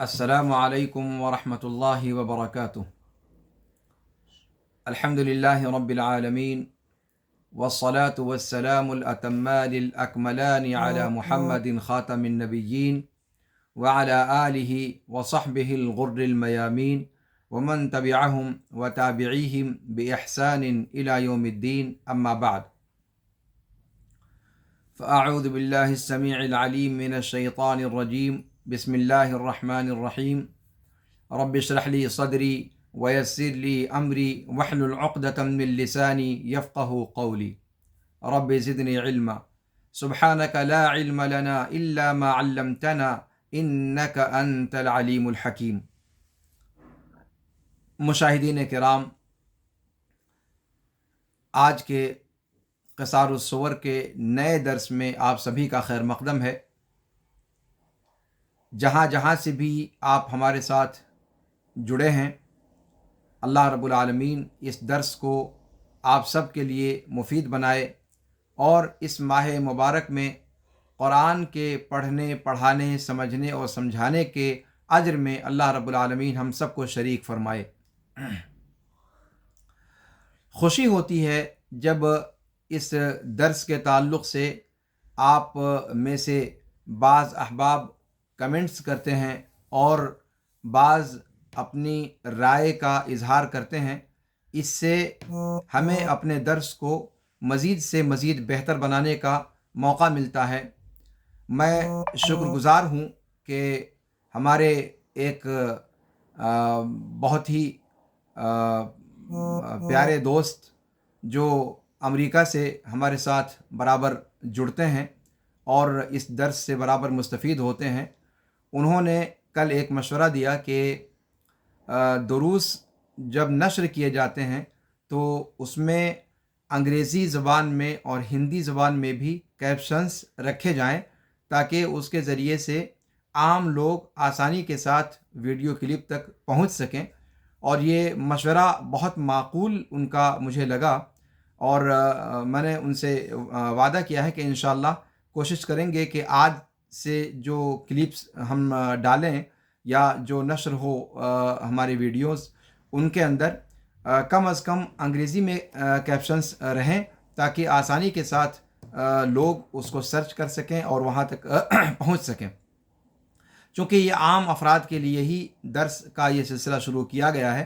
السلام علیکم ورحمۃ اللہ وبرکاتہ۔ الحمد للہ رب العالمین والصلاة والسلام الأتمان الأكملان على محمد خاتم النبیین وعلى آلہ وصحبہ الغر الميامین ومن تبعہم وتابعیہم بإحسان إلى یوم الدین، اما بعد فأعوذ باللہ السمیع العلیم من الشیطان الرجیم، بسم اللہ الرحمن الرحیم۔ رب اشرح لی صدری ویسر لی امری واحلل عقدۃ من لسانی یفقہوا قولی۔ رب زدنی علما، سبحانک لا علم لنا الا ما علمتنا انک انت العلیم الحکیم۔ مشاہدین کرام، آج کے قصار الصور کے نئے درس میں آپ سبھی کا خیر مقدم ہے۔ جہاں جہاں سے بھی آپ ہمارے ساتھ جڑے ہیں، اللہ رب العالمین اس درس کو آپ سب کے لیے مفید بنائے، اور اس ماہ مبارک میں قرآن کے پڑھنے، پڑھانے، سمجھنے اور سمجھانے کے اجر میں اللہ رب العالمین ہم سب کو شریک فرمائے۔ خوشی ہوتی ہے جب اس درس کے تعلق سے آپ میں سے بعض احباب کمنٹس کرتے ہیں اور بعض اپنی رائے کا اظہار کرتے ہیں۔ اس سے ہمیں اپنے درس کو مزید سے مزید بہتر بنانے کا موقع ملتا ہے۔ میں شکر گزار ہوں کہ ہمارے ایک بہت ہی پیارے دوست جو امریکہ سے ہمارے ساتھ برابر جڑتے ہیں اور اس درس سے برابر مستفید ہوتے ہیں، انہوں نے کل ایک مشورہ دیا کہ دروس جب نشر کیے جاتے ہیں تو اس میں انگریزی زبان میں اور ہندی زبان میں بھی کیپشنز رکھے جائیں، تاکہ اس کے ذریعے سے عام لوگ آسانی کے ساتھ ویڈیو کلپ تک پہنچ سکیں۔ اور یہ مشورہ بہت معقول ان کا مجھے لگا، اور میں نے ان سے وعدہ کیا ہے کہ انشاءاللہ کوشش کریں گے کہ آج سے جو کلپس ہم ڈالیں یا جو نشر ہو ہماری ویڈیوز، ان کے اندر کم از کم انگریزی میں کیپشنز رہیں، تاکہ آسانی کے ساتھ لوگ اس کو سرچ کر سکیں اور وہاں تک پہنچ سکیں۔ چونکہ یہ عام افراد کے لیے ہی درس کا یہ سلسلہ شروع کیا گیا ہے،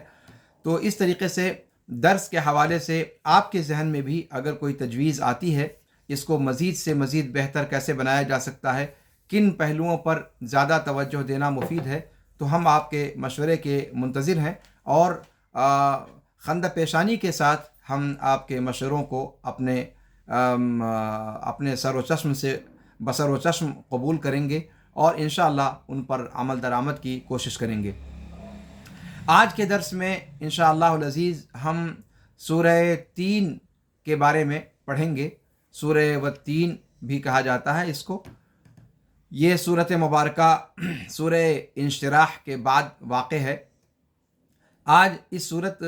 تو اس طریقے سے درس کے حوالے سے آپ کے ذہن میں بھی اگر کوئی تجویز آتی ہے، اس کو مزید سے مزید بہتر کیسے بنایا جا سکتا ہے، کن پہلوؤں پر زیادہ توجہ دینا مفید ہے، تو ہم آپ کے مشورے کے منتظر ہیں، اور خندہ پیشانی کے ساتھ ہم آپ کے مشوروں کو اپنے سر و چشم سے بسر و چشم قبول کریں گے، اور انشاءاللہ ان پر عمل درآمد کی کوشش کریں گے۔ آج کے درس میں انشاءاللہ العزیز ہم سورہ تین کے بارے میں پڑھیں گے۔ سورہ والتین بھی کہا جاتا ہے اس کو۔ یہ سورۃ مبارکہ سورہ انشراح کے بعد واقع ہے۔ آج اس سورت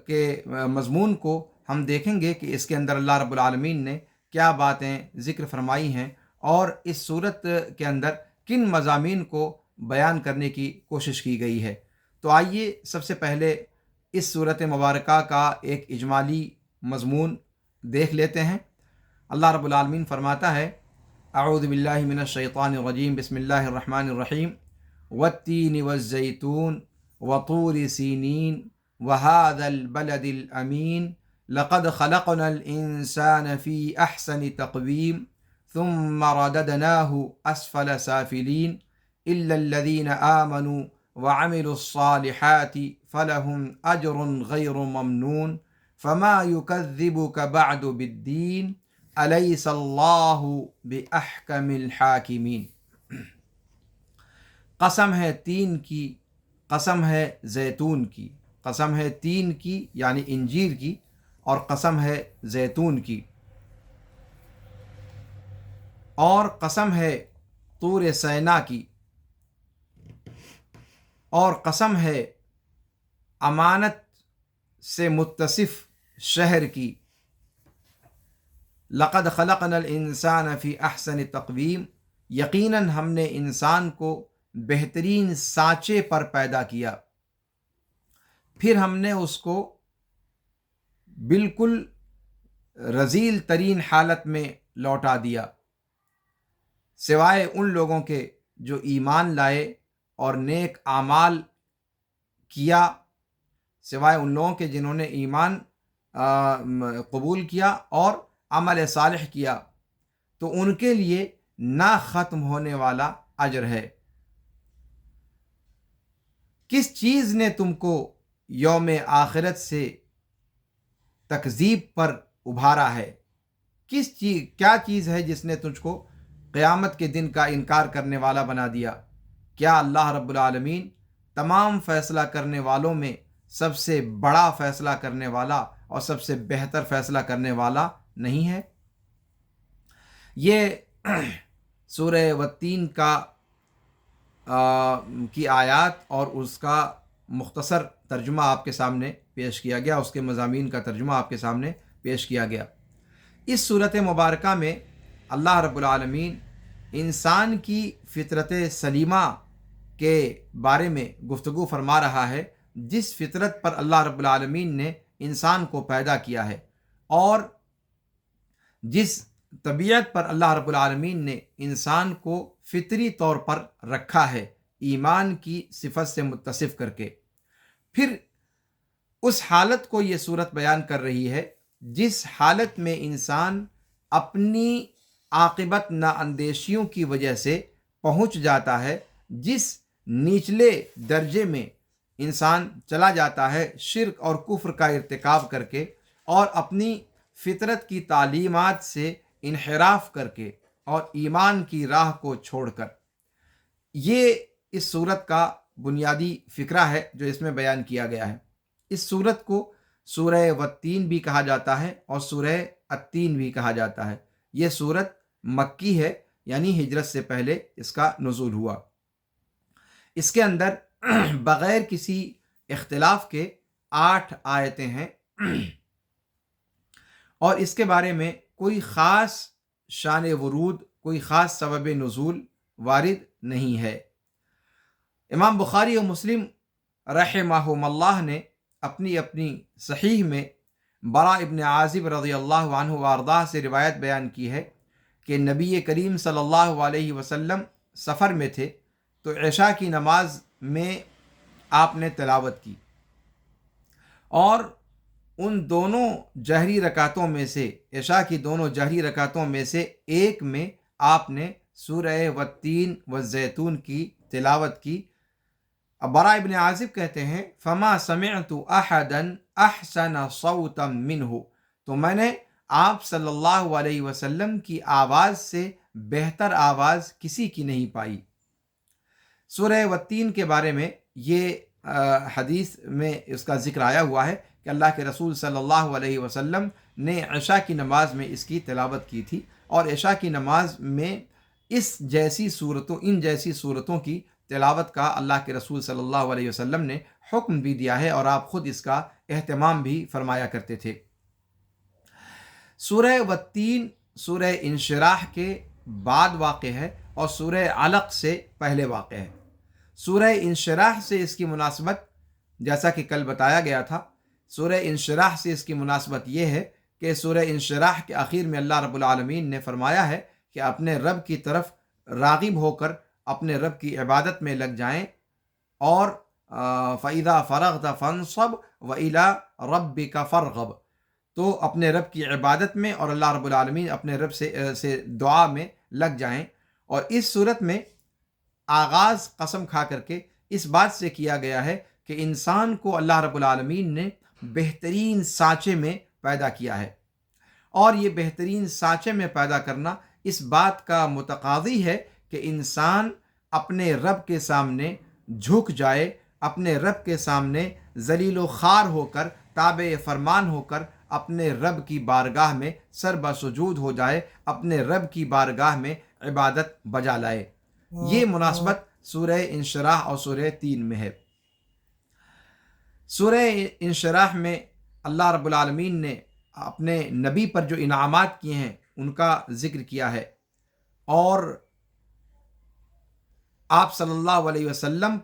کے مضمون کو ہم دیکھیں گے کہ اس کے اندر اللہ رب العالمین نے کیا باتیں ذکر فرمائی ہیں، اور اس سورت کے اندر کن مضامین کو بیان کرنے کی کوشش کی گئی ہے۔ تو آئیے سب سے پہلے اس سورت مبارکہ کا ایک اجمالی مضمون دیکھ لیتے ہیں۔ اللہ رب العالمین فرماتا ہے، اعوذ باللہ من الشیطان الرجیم، بسم اللہ الرحمن الرحیم، والتین والزیتون وطور سینین وهذا البلد الامین لقد خلقنا الانسان فی احسن تقویم ثم رددناه اسفل سافلین الا الذین آمنوا وعملوا الصالحات فلهم اجر غیر ممنون فما يكذبك بعد بالدین الیس اللہ باحکم الحاکمین۔ قسم ہے تین کی، قسم ہے زیتون کی، قسم ہے تین کی یعنی انجیر کی، اور قسم ہے زیتون کی، اور قسم ہے طور سینا کی، اور قسم ہے امانت سے متصف شہر کی۔ لقد خلقنا الانسان فی احسن تقویم، یقیناً ہم نے انسان کو بہترین سانچے پر پیدا کیا، پھر ہم نے اس کو بالکل رذیل ترین حالت میں لوٹا دیا، سوائے ان لوگوں کے جو ایمان لائے اور نیک اعمال کیا، سوائے ان لوگوں کے جنہوں نے ایمان قبول کیا اور عمل صالح کیا، تو ان کے لیے نہ ختم ہونے والا اجر ہے۔ کس چیز نے تم کو یوم آخرت سے تکذیب پر ابھارا ہے؟ کیا چیز ہے جس نے تجھ کو قیامت کے دن کا انکار کرنے والا بنا دیا؟ کیا اللہ رب العالمین تمام فیصلہ کرنے والوں میں سب سے بڑا فیصلہ کرنے والا اور سب سے بہتر فیصلہ کرنے والا نہیں ہے؟ یہ سورہ والتین کی آیات اور اس کا مختصر ترجمہ آپ کے سامنے پیش کیا گیا، اس کے مضامین کا ترجمہ آپ کے سامنے پیش کیا گیا۔ اس صورت مبارکہ میں اللہ رب العالمین انسان کی فطرت سلیمہ کے بارے میں گفتگو فرما رہا ہے، جس فطرت پر اللہ رب العالمین نے انسان کو پیدا کیا ہے اور جس طبیعت پر اللہ رب العالمین نے انسان کو فطری طور پر رکھا ہے، ایمان کی صفت سے متصف کر کے۔ پھر اس حالت کو یہ صورت بیان کر رہی ہے جس حالت میں انسان اپنی عاقبت نااندیشیوں کی وجہ سے پہنچ جاتا ہے، جس نچلے درجے میں انسان چلا جاتا ہے شرک اور کفر کا ارتکاب کر کے اور اپنی فطرت کی تعلیمات سے انحراف کر کے اور ایمان کی راہ کو چھوڑ کر۔ یہ اس صورت کا بنیادی فکرہ ہے جو اس میں بیان کیا گیا ہے۔ اس صورت کو سورہ والتین بھی کہا جاتا ہے اور سورہ التین بھی کہا جاتا ہے۔ یہ صورت مکی ہے، یعنی ہجرت سے پہلے اس کا نزول ہوا۔ اس کے اندر بغیر کسی اختلاف کے 8 آیتیں ہیں اور اس کے بارے میں کوئی خاص شان ورود، کوئی خاص سبب نزول وارد نہیں ہے۔ امام بخاری و مسلم رحمہم اللہ نے اپنی صحیح میں برا ابن عازب رضی اللہ عنہ وارضاہ سے روایت بیان کی ہے کہ نبی کریم صلی اللہ علیہ وسلم سفر میں تھے تو عشاء کی نماز میں آپ نے تلاوت کی اور ان دونوں جہری رکعتوں میں سے، عشاء کی دونوں جہری رکعتوں میں سے ایک میں آپ نے سورہ والتین والزیتون کی تلاوت کی۔ برا ابن عازب کہتے ہیں فما سمعت احدا احسن صوتا منہ، تو میں نے آپ صلی اللہ علیہ وسلم کی آواز سے بہتر آواز کسی کی نہیں پائی۔ سورہ والتین کے بارے میں یہ حدیث میں اس کا ذکر آیا ہوا ہے کہ اللہ کے رسول صلی اللہ علیہ وسلم نے عشاء کی نماز میں اس کی تلاوت کی تھی، اور عشاء کی نماز میں ان جیسی صورتوں کی تلاوت کا اللہ کے رسول صلی اللہ علیہ وسلم نے حکم بھی دیا ہے اور آپ خود اس کا اہتمام بھی فرمایا کرتے تھے۔ سورہ والتین سورہ انشراح کے بعد واقع ہے اور سورہ علق سے پہلے واقع ہے۔ سورہ انشراح سے اس کی مناسبت، جیسا کہ کل بتایا گیا تھا، سورہ انشراح سے اس کی مناسبت یہ ہے کہ سورہ انشراح کے آخر میں اللہ رب العالمین نے فرمایا ہے کہ اپنے رب کی طرف راغب ہو کر اپنے رب کی عبادت میں لگ جائیں، اور فَإِذَا فَرَغْتَ فَانصَبْ وَإِلَىٰ رَبِّكَ فَارْغَب، تو اپنے رب کی عبادت میں اور اللہ رب العالمین اپنے رب سے دعا میں لگ جائیں۔ اور اس صورت میں آغاز قسم کھا کر کے اس بات سے کیا گیا ہے کہ انسان کو اللہ رب العالمین نے بہترین سانچے میں پیدا کیا ہے، اور یہ بہترین سانچے میں پیدا کرنا اس بات کا متقاضی ہے کہ انسان اپنے رب کے سامنے جھک جائے، اپنے رب کے سامنے ذلیل و خوار ہو کر، تابع فرمان ہو کر اپنے رب کی بارگاہ میں سر بسجود ہو جائے، اپنے رب کی بارگاہ میں عبادت بجا لائے۔ یہ مناسبت سورہ انشراح اور سورہ تین میں ہے۔ سورہ انشراح میں اللہ رب العالمین نے اپنے نبی پر جو انعامات کیے ہیں ان کا ذکر کیا ہے، اور آپ صلی اللہ علیہ وسلم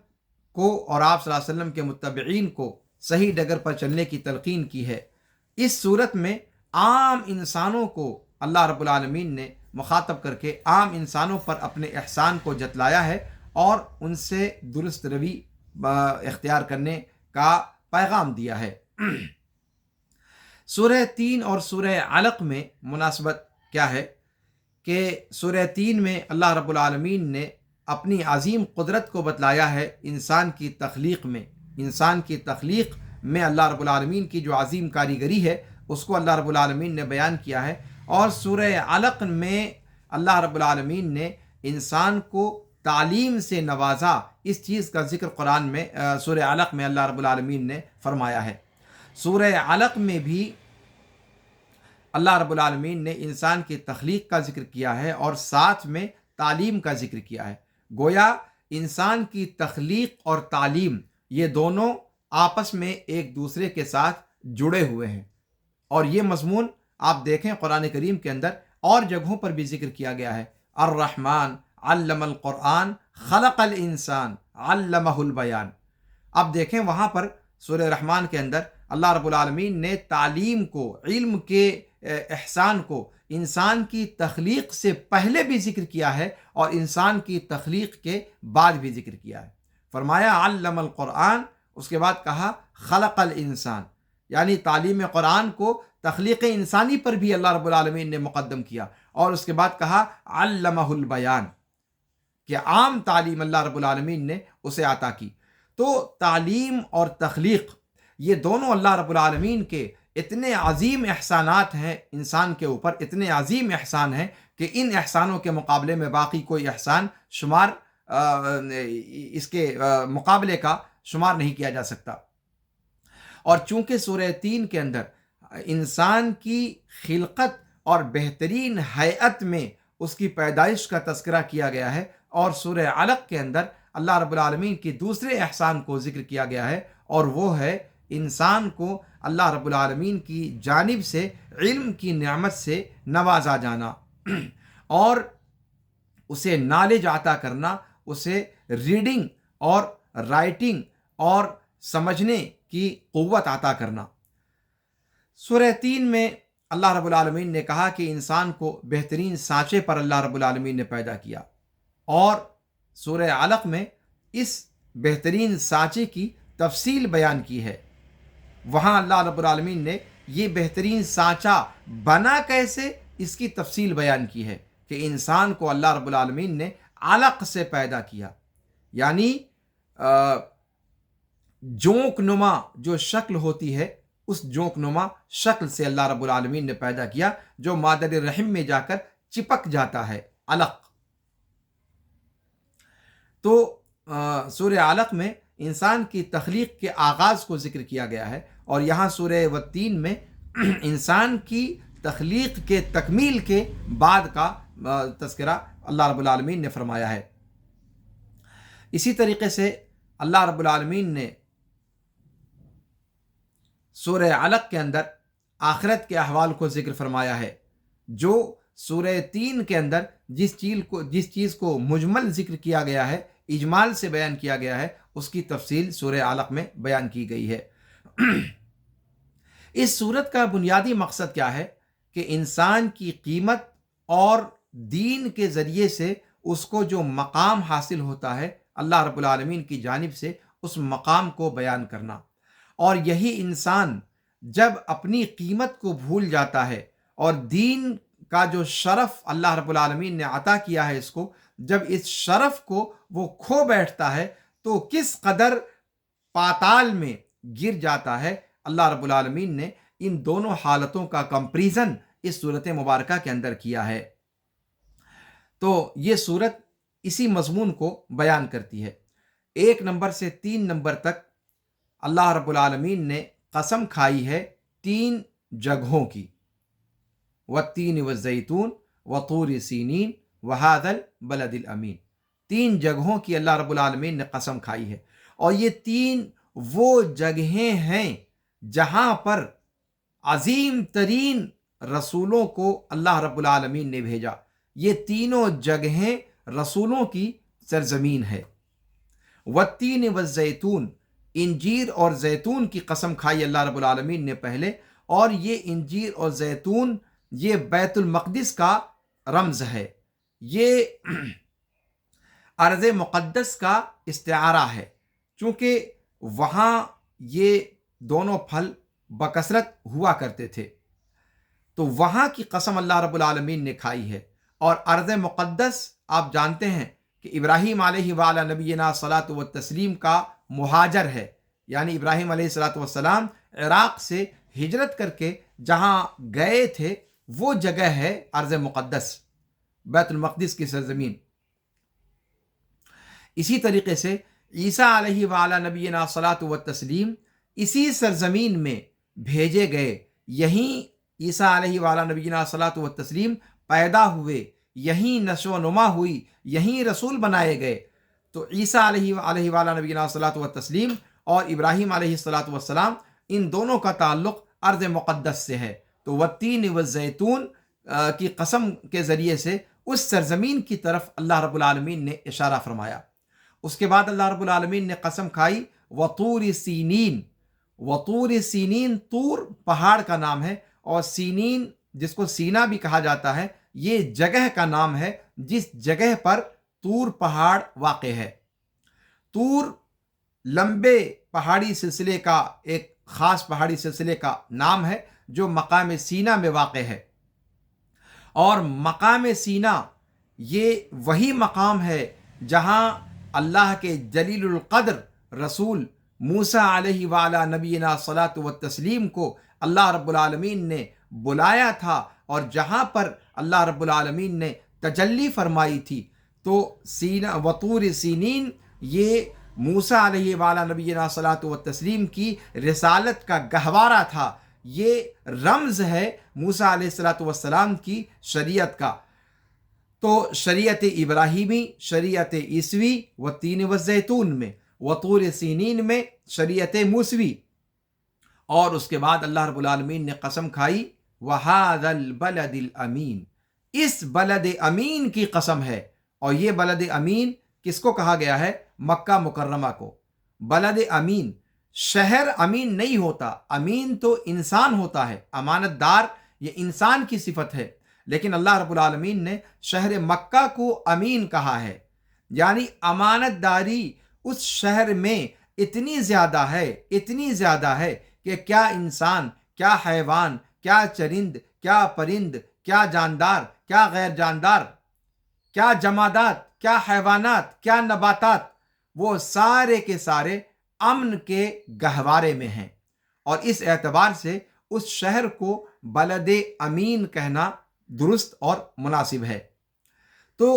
کو اور آپ صلی اللہ علیہ وسلم کے متبعین کو صحیح ڈگر پر چلنے کی تلقین کی ہے۔ اس صورت میں عام انسانوں کو اللہ رب العالمین نے مخاطب کر کے عام انسانوں پر اپنے احسان کو جتلایا ہے اور ان سے درست روی اختیار کرنے کا پیغام دیا ہے۔ سورہ 3 اور سورہ علق میں مناسبت کیا ہے کہ سورہ 3 میں اللہ رب العالمین نے اپنی عظیم قدرت کو بتلایا ہے انسان کی تخلیق میں اللہ رب العالمین کی جو عظیم کاریگری ہے اس کو اللہ رب العالمین نے بیان کیا ہے، اور سورہ علق میں اللہ رب العالمین نے انسان کو تعلیم سے نوازا، اس چیز کا ذکر قرآن میں سورہ علق میں اللہ رب العالمین نے فرمایا ہے۔ سورہ علق میں بھی اللہ رب العالمین نے انسان کی تخلیق کا ذکر کیا ہے اور ساتھ میں تعلیم کا ذکر کیا ہے۔ گویا انسان کی تخلیق اور تعلیم یہ دونوں آپس میں ایک دوسرے کے ساتھ جڑے ہوئے ہیں، اور یہ مضمون آپ دیکھیں قرآن کریم کے اندر اور جگہوں پر بھی ذکر کیا گیا ہے۔ الرحمن علم القرآن خلق الانسان علمہ البیان۔ اب دیکھیں وہاں پر سورہ رحمان کے اندر اللہ رب العالمین نے تعلیم کو، علم کے احسان کو انسان کی تخلیق سے پہلے بھی ذکر کیا ہے اور انسان کی تخلیق کے بعد بھی ذکر کیا ہے۔ فرمایا علم القرآن، اس کے بعد کہا خلق الانسان، یعنی تعلیم قرآن کو تخلیق انسانی پر بھی اللہ رب العالمین نے مقدم کیا، اور اس کے بعد کہا علمہ البیان کہ عام تعلیم اللہ رب العالمین نے اسے عطا کی۔ تو تعلیم اور تخلیق یہ دونوں اللہ رب العالمین کے اتنے عظیم احسانات ہیں انسان کے اوپر، اتنے عظیم احسان ہیں کہ ان احسانوں کے مقابلے میں باقی کوئی احسان شمار اس کے مقابلے کا شمار نہیں کیا جا سکتا۔ اور چونکہ سورہ 3 کے اندر انسان کی خلقت اور بہترین ہیئت میں اس کی پیدائش کا تذکرہ کیا گیا ہے، اور سورہ علق کے اندر اللہ رب العالمین کی دوسرے احسان کو ذکر کیا گیا ہے، اور وہ ہے انسان کو اللہ رب العالمین کی جانب سے علم کی نعمت سے نوازا جانا اور اسے نالج عطا کرنا، اسے ریڈنگ اور رائٹنگ اور سمجھنے کی قوت عطا کرنا۔ سورہ 3 میں اللہ رب العالمین نے کہا کہ انسان کو بہترین سانچے پر اللہ رب العالمین نے پیدا کیا، اور سورہ علق میں اس بہترین سانچے کی تفصیل بیان کی ہے۔ وہاں اللہ رب العالمین نے یہ بہترین سانچہ بنا کیسے، اس کی تفصیل بیان کی ہے کہ انسان کو اللہ رب العالمین نے علق سے پیدا کیا، یعنی جونک نما جو شکل ہوتی ہے اس جونک نما شکل سے اللہ رب العالمین نے پیدا کیا، جو مادر رحم میں جا کر چپک جاتا ہے، علق۔ تو سورہ علق میں انسان کی تخلیق کے آغاز کو ذکر کیا گیا ہے، اور یہاں سورہ والتین میں انسان کی تخلیق کے تکمیل کے بعد کا تذکرہ اللہ رب العالمین نے فرمایا ہے۔ اسی طریقے سے اللہ رب العالمین نے سورہ علق کے اندر آخرت کے احوال کو ذکر فرمایا ہے، جو سورہ 3 کے اندر جس چیز کو مجمل ذکر کیا گیا ہے، اجمال سے بیان کیا گیا ہے، اس کی تفصیل سورہ علق میں بیان کی گئی ہے۔ اس سورت کا بنیادی مقصد کیا ہے کہ انسان کی قیمت اور دین کے ذریعے سے اس کو جو مقام حاصل ہوتا ہے اللہ رب العالمین کی جانب سے، اس مقام کو بیان کرنا۔ اور یہی انسان جب اپنی قیمت کو بھول جاتا ہے اور دین کا جو شرف اللہ رب العالمین نے عطا کیا ہے اس کو، جب اس شرف کو وہ کھو بیٹھتا ہے تو کس قدر پاتال میں گر جاتا ہے۔ اللہ رب العالمین نے ان دونوں حالتوں کا کمپریزن اس صورت مبارکہ کے اندر کیا ہے۔ تو یہ صورت اسی مضمون کو بیان کرتی ہے۔ 1 نمبر سے 3 نمبر تک اللہ رب العالمین نے قسم کھائی ہے 3 جگہوں کی، والتین والزیتون وطور سینین وہذا البلد الامین۔ 3 جگہوں کی اللہ رب العالمین نے قسم کھائی ہے، اور یہ 3 وہ جگہیں ہیں جہاں پر عظیم ترین رسولوں کو اللہ رب العالمین نے بھیجا۔ یہ تینوں جگہیں رسولوں کی سرزمین ہے۔ والتین والزیتون، انجیر اور زیتون کی قسم کھائی اللہ رب العالمین نے پہلے، اور یہ انجیر اور زیتون یہ بیت المقدس کا رمز ہے، یہ ارض مقدس کا استعارہ ہے، چونکہ وہاں یہ دونوں پھل بکثرت ہوا کرتے تھے، تو وہاں کی قسم اللہ رب العالمین نے کھائی ہے۔ اور ارض مقدس آپ جانتے ہیں کہ ابراہیم علیہ وعلی نبینا صلاۃ و تسلیم کا مہاجر ہے، یعنی ابراہیم علیہ الصلاۃ والسلام عراق سے ہجرت کر کے جہاں گئے تھے وہ جگہ ہے ارض مقدس، بیت المقدس کی سرزمین۔ اسی طریقے سے عیسیٰ علیہ وعلی نبینا صلاۃ و تسلیم اسی سرزمین میں بھیجے گئے، یہیں عیسیٰ علیہ وعلی نبینا صلاۃ و تسلیم پیدا ہوئے، یہیں نشو و نما ہوئی، یہیں رسول بنائے گئے۔ تو عیسیٰ علیہ وعلی نبینا صلاۃ و تسلیم اور ابراہیم علیہ الصلاۃ والسلام ان دونوں کا تعلق ارض مقدس سے ہے۔ تو والتین والزیتون کی قسم کے ذریعے سے اس سرزمین کی طرف اللہ رب العالمین نے اشارہ فرمایا۔ اس کے بعد اللہ رب العالمین نے قسم کھائی وطور سینین۔ وطور سینین طور پہاڑ کا نام ہے، اور سینین جس کو سینا بھی کہا جاتا ہے یہ جگہ کا نام ہے جس جگہ پر طور پہاڑ واقع ہے۔ طور لمبے پہاڑی سلسلے کا ایک خاص پہاڑی سلسلے کا نام ہے جو مقام سینا میں واقع ہے، اور مقام سینا یہ وہی مقام ہے جہاں اللہ کے جلیل القدر رسول موسیٰ علیہ وعلی نبینا صلاۃ و تسلیم کو اللہ رب العالمین نے بلایا تھا، اور جہاں پر اللہ رب العالمین نے تجلی فرمائی تھی۔ تو سینا وطور سینین یہ موسیٰ علیہ وعلی نبینا صلاۃ و تسلیم کی رسالت کا گہوارہ تھا، یہ رمز ہے موسیٰ علیہ الصلاۃ والسلام کی شریعت کا۔ تو شریعت ابراہیمی، شریعت عیسوی والتین والزیتون میں، وطور سینین میں شریعت موسوی، اور اس کے بعد اللہ رب العالمین نے قسم کھائی وَهَذَا الْبَلَدِ الْأَمِينَ، اس بلد امین کی قسم ہے۔ اور یہ بلد امین کس کو کہا گیا ہے؟ مکہ مکرمہ کو۔ بلد امین، شہر امین نہیں ہوتا، امین تو انسان ہوتا ہے، امانت دار یہ انسان کی صفت ہے، لیکن اللہ رب العالمین نے شہر مکہ کو امین کہا ہے، یعنی امانت داری اس شہر میں اتنی زیادہ ہے، اتنی زیادہ ہے کہ کیا انسان، کیا حیوان، کیا چرند، کیا پرند، کیا جاندار، کیا غیر جاندار، کیا جمادات، کیا حیوانات، کیا نباتات، وہ سارے کے سارے امن کے گہوارے میں ہیں، اور اس اعتبار سے اس شہر کو بلد امین کہنا درست اور مناسب ہے۔ تو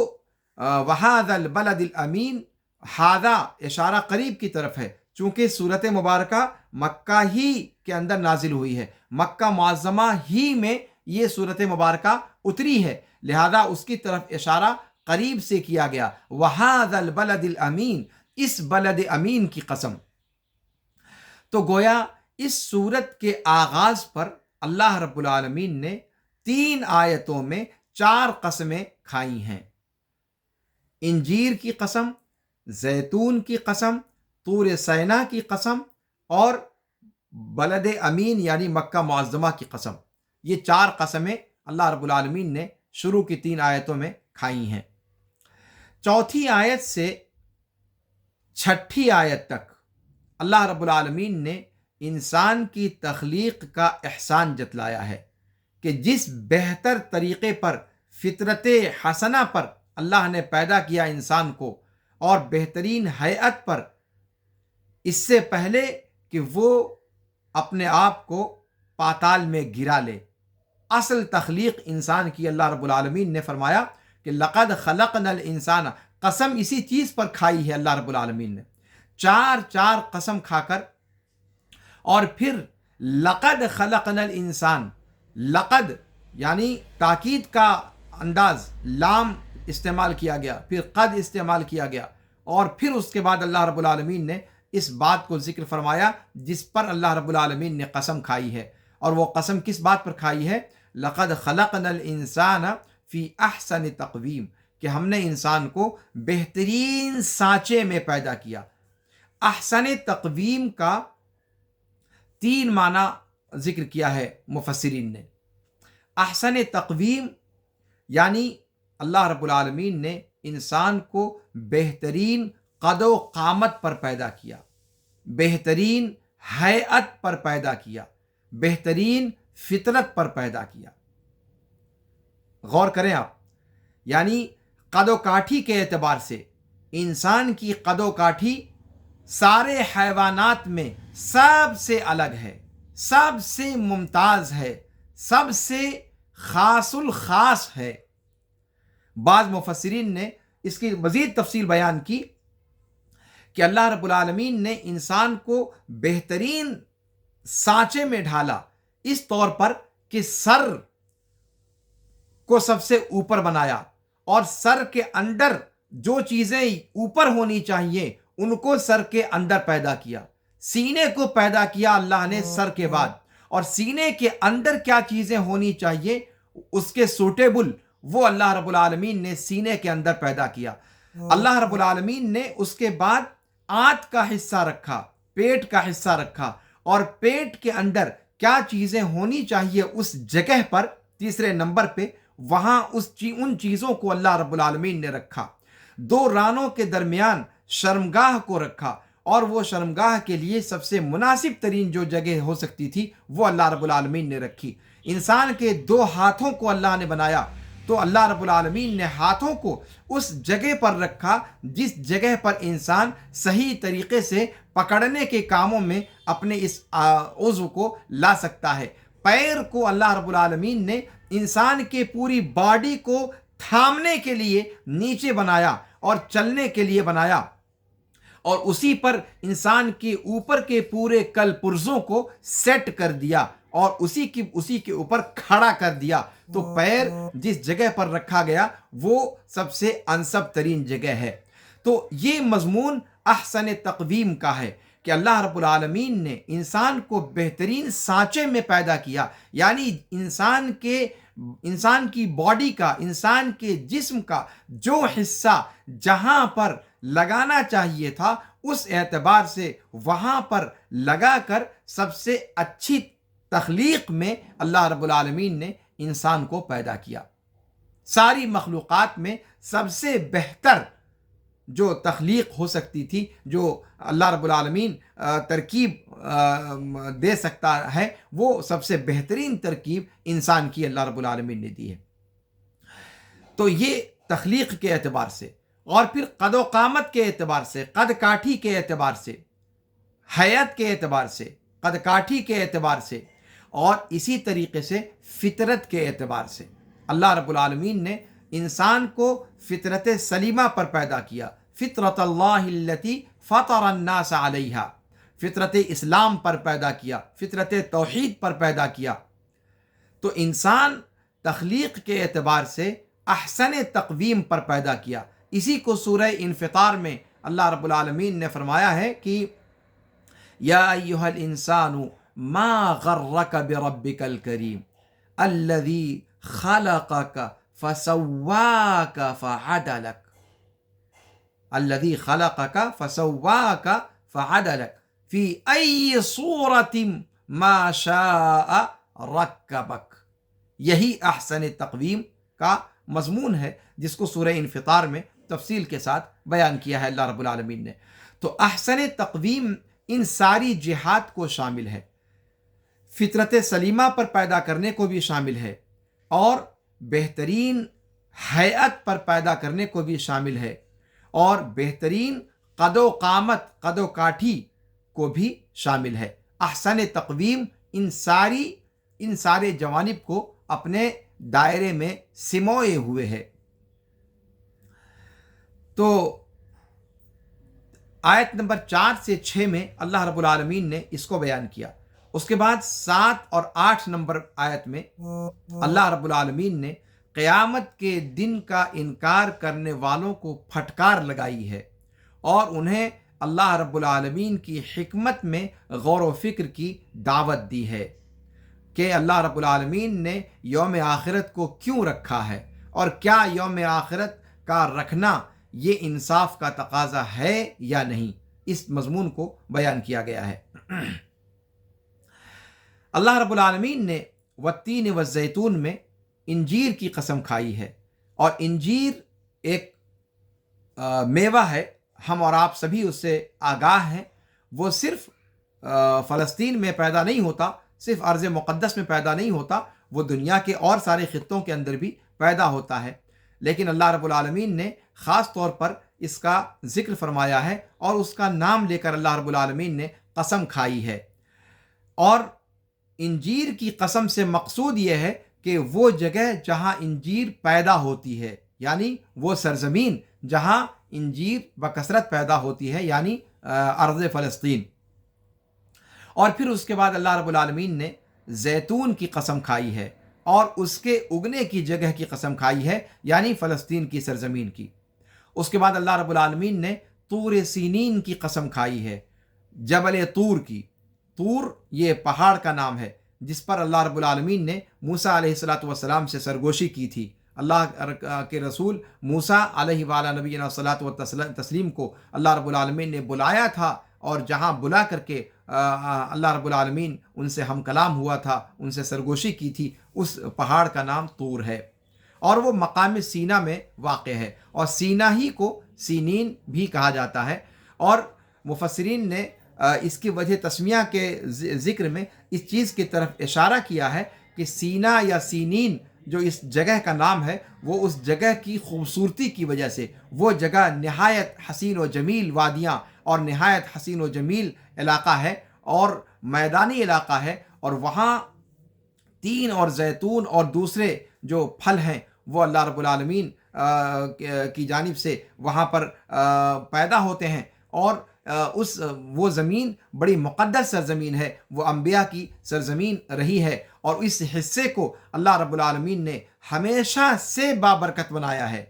وَهَذَا الْبَلَدِ الْأَمِينَ، ہاذا اشارہ قریب کی طرف ہے، چونکہ صورت مبارکہ مکہ ہی کے اندر نازل ہوئی ہے، مکہ معظمہ ہی میں یہ صورت مبارکہ اتری ہے، لہذا اس کی طرف اشارہ قریب سے کیا گیا۔ وَهَذَا الْبَلَدِ الْأَمِينَ، اس بلد امین کی قسم۔ تو گویا اس صورت کے آغاز پر اللہ رب العالمین نے 3 آیتوں میں 4 قسمیں کھائی ہیں، انجیر کی قسم، زیتون کی قسم، طور سینا کی قسم، اور بلد امین یعنی مکہ معظمہ کی قسم۔ یہ 4 قسمیں اللہ رب العالمین نے شروع کی 3 آیتوں میں کھائی ہیں۔ چوتھی آیت سے 6ٹھی آیت تک اللہ رب العالمین نے انسان کی تخلیق کا احسان جتلایا ہے کہ جس بہتر طریقے پر، فطرت حسنہ پر اللہ نے پیدا کیا انسان کو، اور بہترین ہیئت پر، اس سے پہلے کہ وہ اپنے آپ کو پاتال میں گرا لے۔ اصل تخلیق انسان کی اللہ رب العالمین نے فرمایا کہ لقد خلقنا الانسان، قسم اسی چیز پر کھائی ہے اللہ رب العالمین نے، 4 قسم کھا کر، اور پھر لقد خلقنا الانسان، لقد یعنی تاکید کا انداز، لام استعمال کیا گیا، پھر قد استعمال کیا گیا، اور پھر اس کے بعد اللہ رب العالمین نے اس بات کو ذکر فرمایا جس پر اللہ رب العالمین نے قسم کھائی ہے، اور وہ قسم کس بات پر کھائی ہے؟ لقد خلقنا الانسان فی احسن تقویم، کہ ہم نے انسان کو بہترین سانچے میں پیدا کیا۔ احسن تقویم کا 3 معنی ذکر کیا ہے مفسرین نے۔ احسن تقویم یعنی اللہ رب العالمین نے انسان کو بہترین قد و قامت پر پیدا کیا، بہترین ہیئت پر پیدا کیا، بہترین فطرت پر پیدا کیا۔ غور کریں آپ، یعنی قد و کاٹھی کے اعتبار سے انسان کی قد و کاٹھی سارے حیوانات میں سب سے الگ ہے، سب سے ممتاز ہے، سب سے خاص الخاص ہے۔ بعض مفسرین نے اس کی مزید تفصیل بیان کی کہ اللہ رب العالمین نے انسان کو بہترین سانچے میں ڈھالا، اس طور پر کہ سر کو سب سے اوپر بنایا، اور سر کے اندر جو چیزیں اوپر ہونی چاہیے ان کو سر کے اندر پیدا کیا۔ سینے کو پیدا کیا اللہ نے سر کے بعد، اور سینے کے اندر کیا چیزیں ہونی چاہیے اس کے سوٹیبل وہ اللہ رب العالمین نے سینے کے اندر پیدا کیا۔ اللہ رب العالمین نے اس کے بعد آنت کا حصہ رکھا، پیٹ کا حصہ رکھا، اور پیٹ کے اندر کیا چیزیں ہونی چاہیے اس جگہ پر تیسرے نمبر پہ، وہاں ان چیزوں کو اللہ رب العالمین نے رکھا۔ 2 رانوں کے درمیان شرمگاہ کو رکھا، اور وہ شرمگاہ کے لیے سب سے مناسب ترین جو جگہ ہو سکتی تھی وہ اللہ رب العالمین نے رکھی۔ انسان کے 2 ہاتھوں کو اللہ نے بنایا، تو اللہ رب العالمین نے ہاتھوں کو اس جگہ پر رکھا جس جگہ پر انسان صحیح طریقے سے پکڑنے کے کاموں میں اپنے اس عضو کو لا سکتا ہے۔ پیر کو اللہ رب العالمین نے انسان کے پوری باڈی کو تھامنے کے لیے نیچے بنایا اور چلنے کے لیے بنایا، اور اسی پر انسان کے اوپر کے پورے کل پرزوں کو سیٹ کر دیا اور اسی کے اوپر کھڑا کر دیا۔ تو پیر جس جگہ پر رکھا گیا وہ سب سے انسب ترین جگہ ہے۔ تو یہ مضمون احسن تقویم کا ہے کہ اللہ رب العالمین نے انسان کو بہترین سانچے میں پیدا کیا، یعنی انسان کی باڈی کا، انسان کے جسم کا جو حصہ جہاں پر لگانا چاہیے تھا اس اعتبار سے وہاں پر لگا کر سب سے اچھی تخلیق میں اللہ رب العالمین نے انسان کو پیدا کیا۔ ساری مخلوقات میں سب سے بہتر جو تخلیق ہو سکتی تھی، جو اللہ رب العالمین ترکیب دے سکتا ہے، وہ سب سے بہترین ترکیب انسان کی اللہ رب العالمین نے دی ہے۔ تو یہ تخلیق کے اعتبار سے، اور پھر قد و قامت کے اعتبار سے، قد کاٹھی کے اعتبار سے، حیات کے اعتبار سے، قد کاٹھی کے اعتبار سے، اور اسی طریقے سے فطرت کے اعتبار سے اللہ رب العالمین نے انسان کو فطرت سلیمہ پر پیدا کیا، فطرت اللہ التی فطر الناس علیہا، فطرت اسلام پر پیدا کیا، فطرت توحید پر پیدا کیا۔ تو انسان تخلیق کے اعتبار سے احسن تقویم پر پیدا کیا۔ اسی کو سورہ انفطار میں اللہ رب العالمین نے فرمایا ہے کہ یا ایھا الانسان ما غرک بربک الکریم الذی خلقک فسواک فعدلک، الذی خلقک فسواک فعدلک فی ای صورت ما شاء رکبک۔ یہی احسن تقویم کا مضمون ہے جس کو سورہ انفطار میں تفصیل کے ساتھ بیان کیا ہے اللہ رب العالمین نے۔ تو احسن تقویم ان ساری جہات کو شامل ہے، فطرت سلیمہ پر پیدا کرنے کو بھی شامل ہے، اور بہترین ہیئت پر پیدا کرنے کو بھی شامل ہے، اور بہترین قد و قامت، قد و کاٹھی کو بھی شامل ہے۔ احسن تقویم ان سارے جوانب کو اپنے دائرے میں سموئے ہوئے ہے۔ تو آیت نمبر 4 سے 6 میں اللہ رب العالمین نے اس کو بیان کیا۔ اس کے بعد 7 اور 8 نمبر آیت میں اللہ رب العالمین نے قیامت کے دن کا انکار کرنے والوں کو پھٹکار لگائی ہے، اور انہیں اللہ رب العالمین کی حکمت میں غور و فکر کی دعوت دی ہے کہ اللہ رب العالمین نے یوم آخرت کو کیوں رکھا ہے، اور کیا یوم آخرت کا رکھنا یہ انصاف کا تقاضا ہے یا نہیں، اس مضمون کو بیان کیا گیا ہے۔ اللہ رب العالمین نے والتین والزیتون میں انجیر کی قسم کھائی ہے، اور انجیر ایک میوہ ہے، ہم اور آپ سبھی اس سے آگاہ ہیں۔ وہ صرف فلسطین میں پیدا نہیں ہوتا، صرف ارض مقدس میں پیدا نہیں ہوتا، وہ دنیا کے اور سارے خطوں کے اندر بھی پیدا ہوتا ہے، لیکن اللہ رب العالمین نے خاص طور پر اس کا ذکر فرمایا ہے اور اس کا نام لے کر اللہ رب العالمین نے قسم کھائی ہے۔ اور انجیر کی قسم سے مقصود یہ ہے کہ وہ جگہ جہاں انجیر پیدا ہوتی ہے، یعنی وہ سرزمین جہاں انجیر بکثرت پیدا ہوتی ہے، یعنی ارض فلسطین۔ اور پھر اس کے بعد اللہ رب العالمین نے زیتون کی قسم کھائی ہے اور اس کے اگنے کی جگہ کی قسم کھائی ہے، یعنی فلسطین کی سرزمین کی۔ اس کے بعد اللہ رب العالمین نے طور سینین کی قسم کھائی ہے، جبل طور کی۔ طور یہ پہاڑ کا نام ہے جس پر اللہ رب العالمین نے موسیٰ علیہ السلام سے سرگوشی کی تھی۔ اللہ کے رسول موسیٰ علیہ وعلیٰ نبینا الصلاۃ والتسلیم کو اللہ رب العالمین نے بلایا تھا، اور جہاں بلا کر کے اللہ رب العالمین ان سے ہم کلام ہوا تھا، ان سے سرگوشی کی تھی، اس پہاڑ کا نام طور ہے، اور وہ مقام سینا میں واقع ہے، اور سینا ہی کو سینین بھی کہا جاتا ہے۔ اور مفسرین نے اس کی وجہ تسمیہ کے ذکر میں اس چیز کی طرف اشارہ کیا ہے کہ سینا یا سینین جو اس جگہ کا نام ہے، وہ اس جگہ کی خوبصورتی کی وجہ سے، وہ جگہ نہایت حسین و جمیل وادیاں اور نہایت حسین و جمیل علاقہ ہے اور میدانی علاقہ ہے، اور وہاں تین اور زیتون اور دوسرے جو پھل ہیں وہ اللہ رب العالمین کی جانب سے وہاں پر پیدا ہوتے ہیں، اور وہ زمین بڑی مقدس سرزمین ہے، وہ انبیاء کی سرزمین رہی ہے، اور اس حصے کو اللہ رب العالمین نے ہمیشہ سے بابرکت بنایا ہے۔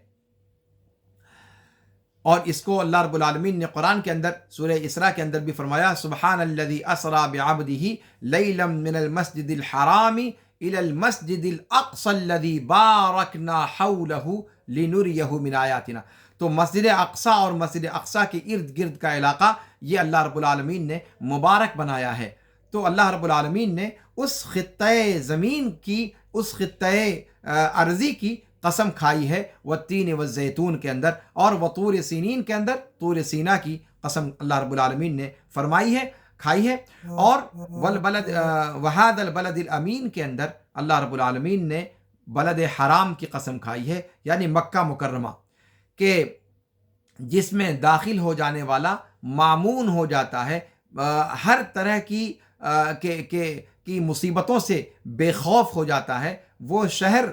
اور اس کو اللہ رب العالمین نے قرآن کے اندر سورہ اسراء کے اندر بھی فرمایا، سبحان الذی اسریٰ بعبدہ لیلا من المسجد الحرام الی المسجد الاقصی الذی بارکنا حولہ لنریہ من آیاتنا۔ تو مسجد اقصی اور مسجد اقصی کے ارد گرد کا علاقہ یہ اللہ رب العالمین نے مبارک بنایا ہے۔ تو اللہ رب العالمین نے اس خطۂ زمین کی، اس خطۂ ارضی کی قسم کھائی ہے والتین والزیتون کے اندر، اور وطور سینین کے اندر طور سینا کی قسم اللہ رب العالمین نے فرمائی ہے، کھائی ہے۔ اور والبلد وہذا البلد الامین کے اندر اللہ رب العالمین نے بلد حرام کی قسم کھائی ہے، یعنی مکہ مکرمہ، کہ جس میں داخل ہو جانے والا مامون ہو جاتا ہے، ہر طرح کی مصیبتوں سے بے خوف ہو جاتا ہے۔ وہ شہر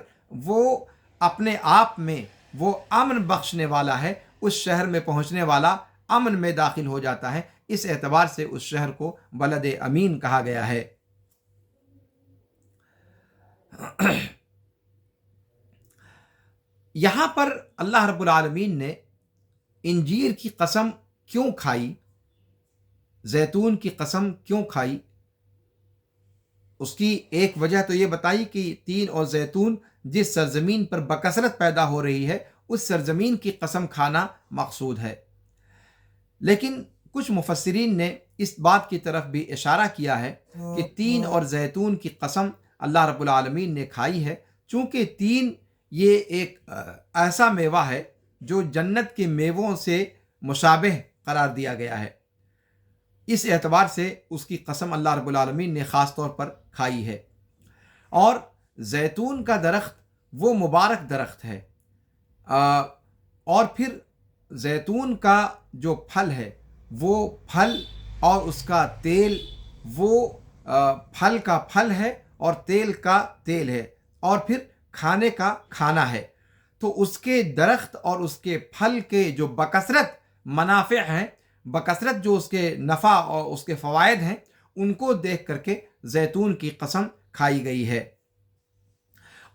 وہ اپنے آپ میں وہ امن بخشنے والا ہے، اس شہر میں پہنچنے والا امن میں داخل ہو جاتا ہے، اس اعتبار سے اس شہر کو بلد امین کہا گیا ہے۔ یہاں پر اللہ رب العالمین نے انجیر کی قسم کیوں کھائی، زیتون کی قسم کیوں کھائی، اس کی ایک وجہ تو یہ بتائی کہ تین اور زیتون جس سرزمین پر بکثرت پیدا ہو رہی ہے اس سرزمین کی قسم کھانا مقصود ہے، لیکن کچھ مفسرین نے اس بات کی طرف بھی اشارہ کیا ہے کہ تین اور زیتون کی قسم اللہ رب العالمین نے کھائی ہے چونکہ تین یہ ایک ایسا میوہ ہے جو جنت کے میووں سے مشابہ قرار دیا گیا ہے، اس اعتبار سے اس کی قسم اللہ رب العالمین نے خاص طور پر کھائی ہے۔ اور زیتون کا درخت وہ مبارک درخت ہے، اور پھر زیتون کا جو پھل ہے وہ پھل اور اس کا تیل، وہ پھل کا پھل ہے اور تیل کا تیل ہے، اور پھر کھانے کا کھانا ہے۔ تو اس کے درخت اور اس کے پھل کے جو بکثرت منافع ہیں، بکثرت جو اس کے نفع اور اس کے فوائد ہیں، ان کو دیکھ کر کے زیتون کی قسم کھائی گئی ہے۔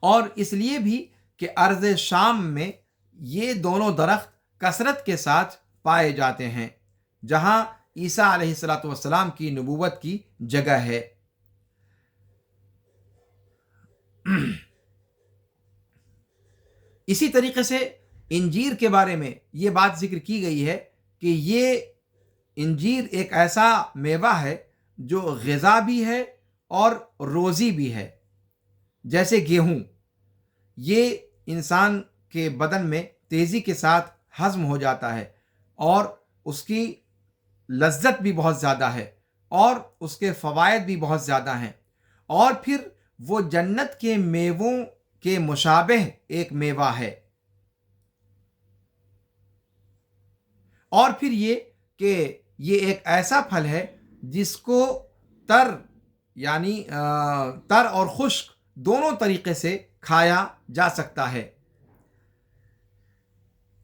اور اس لیے بھی کہ ارض شام میں یہ دونوں درخت کثرت کے ساتھ پائے جاتے ہیں، جہاں عیسیٰ علیہ السلام کی نبوت کی جگہ ہے۔ اسی طریقے سے انجیر کے بارے میں یہ بات ذکر کی گئی ہے کہ یہ انجیر ایک ایسا میوہ ہے جو غذا بھی ہے اور روزی بھی ہے، جیسے گیہوں۔ یہ انسان کے بدن میں تیزی کے ساتھ ہضم ہو جاتا ہے اور اس کی لذت بھی بہت زیادہ ہے اور اس کے فوائد بھی بہت زیادہ ہیں، اور پھر وہ جنت کے میووں کے مشابہ ایک میوہ ہے۔ اور پھر یہ کہ یہ ایک ایسا پھل ہے جس کو تر یعنی تر اور خشک دونوں طریقے سے کھایا جا سکتا ہے۔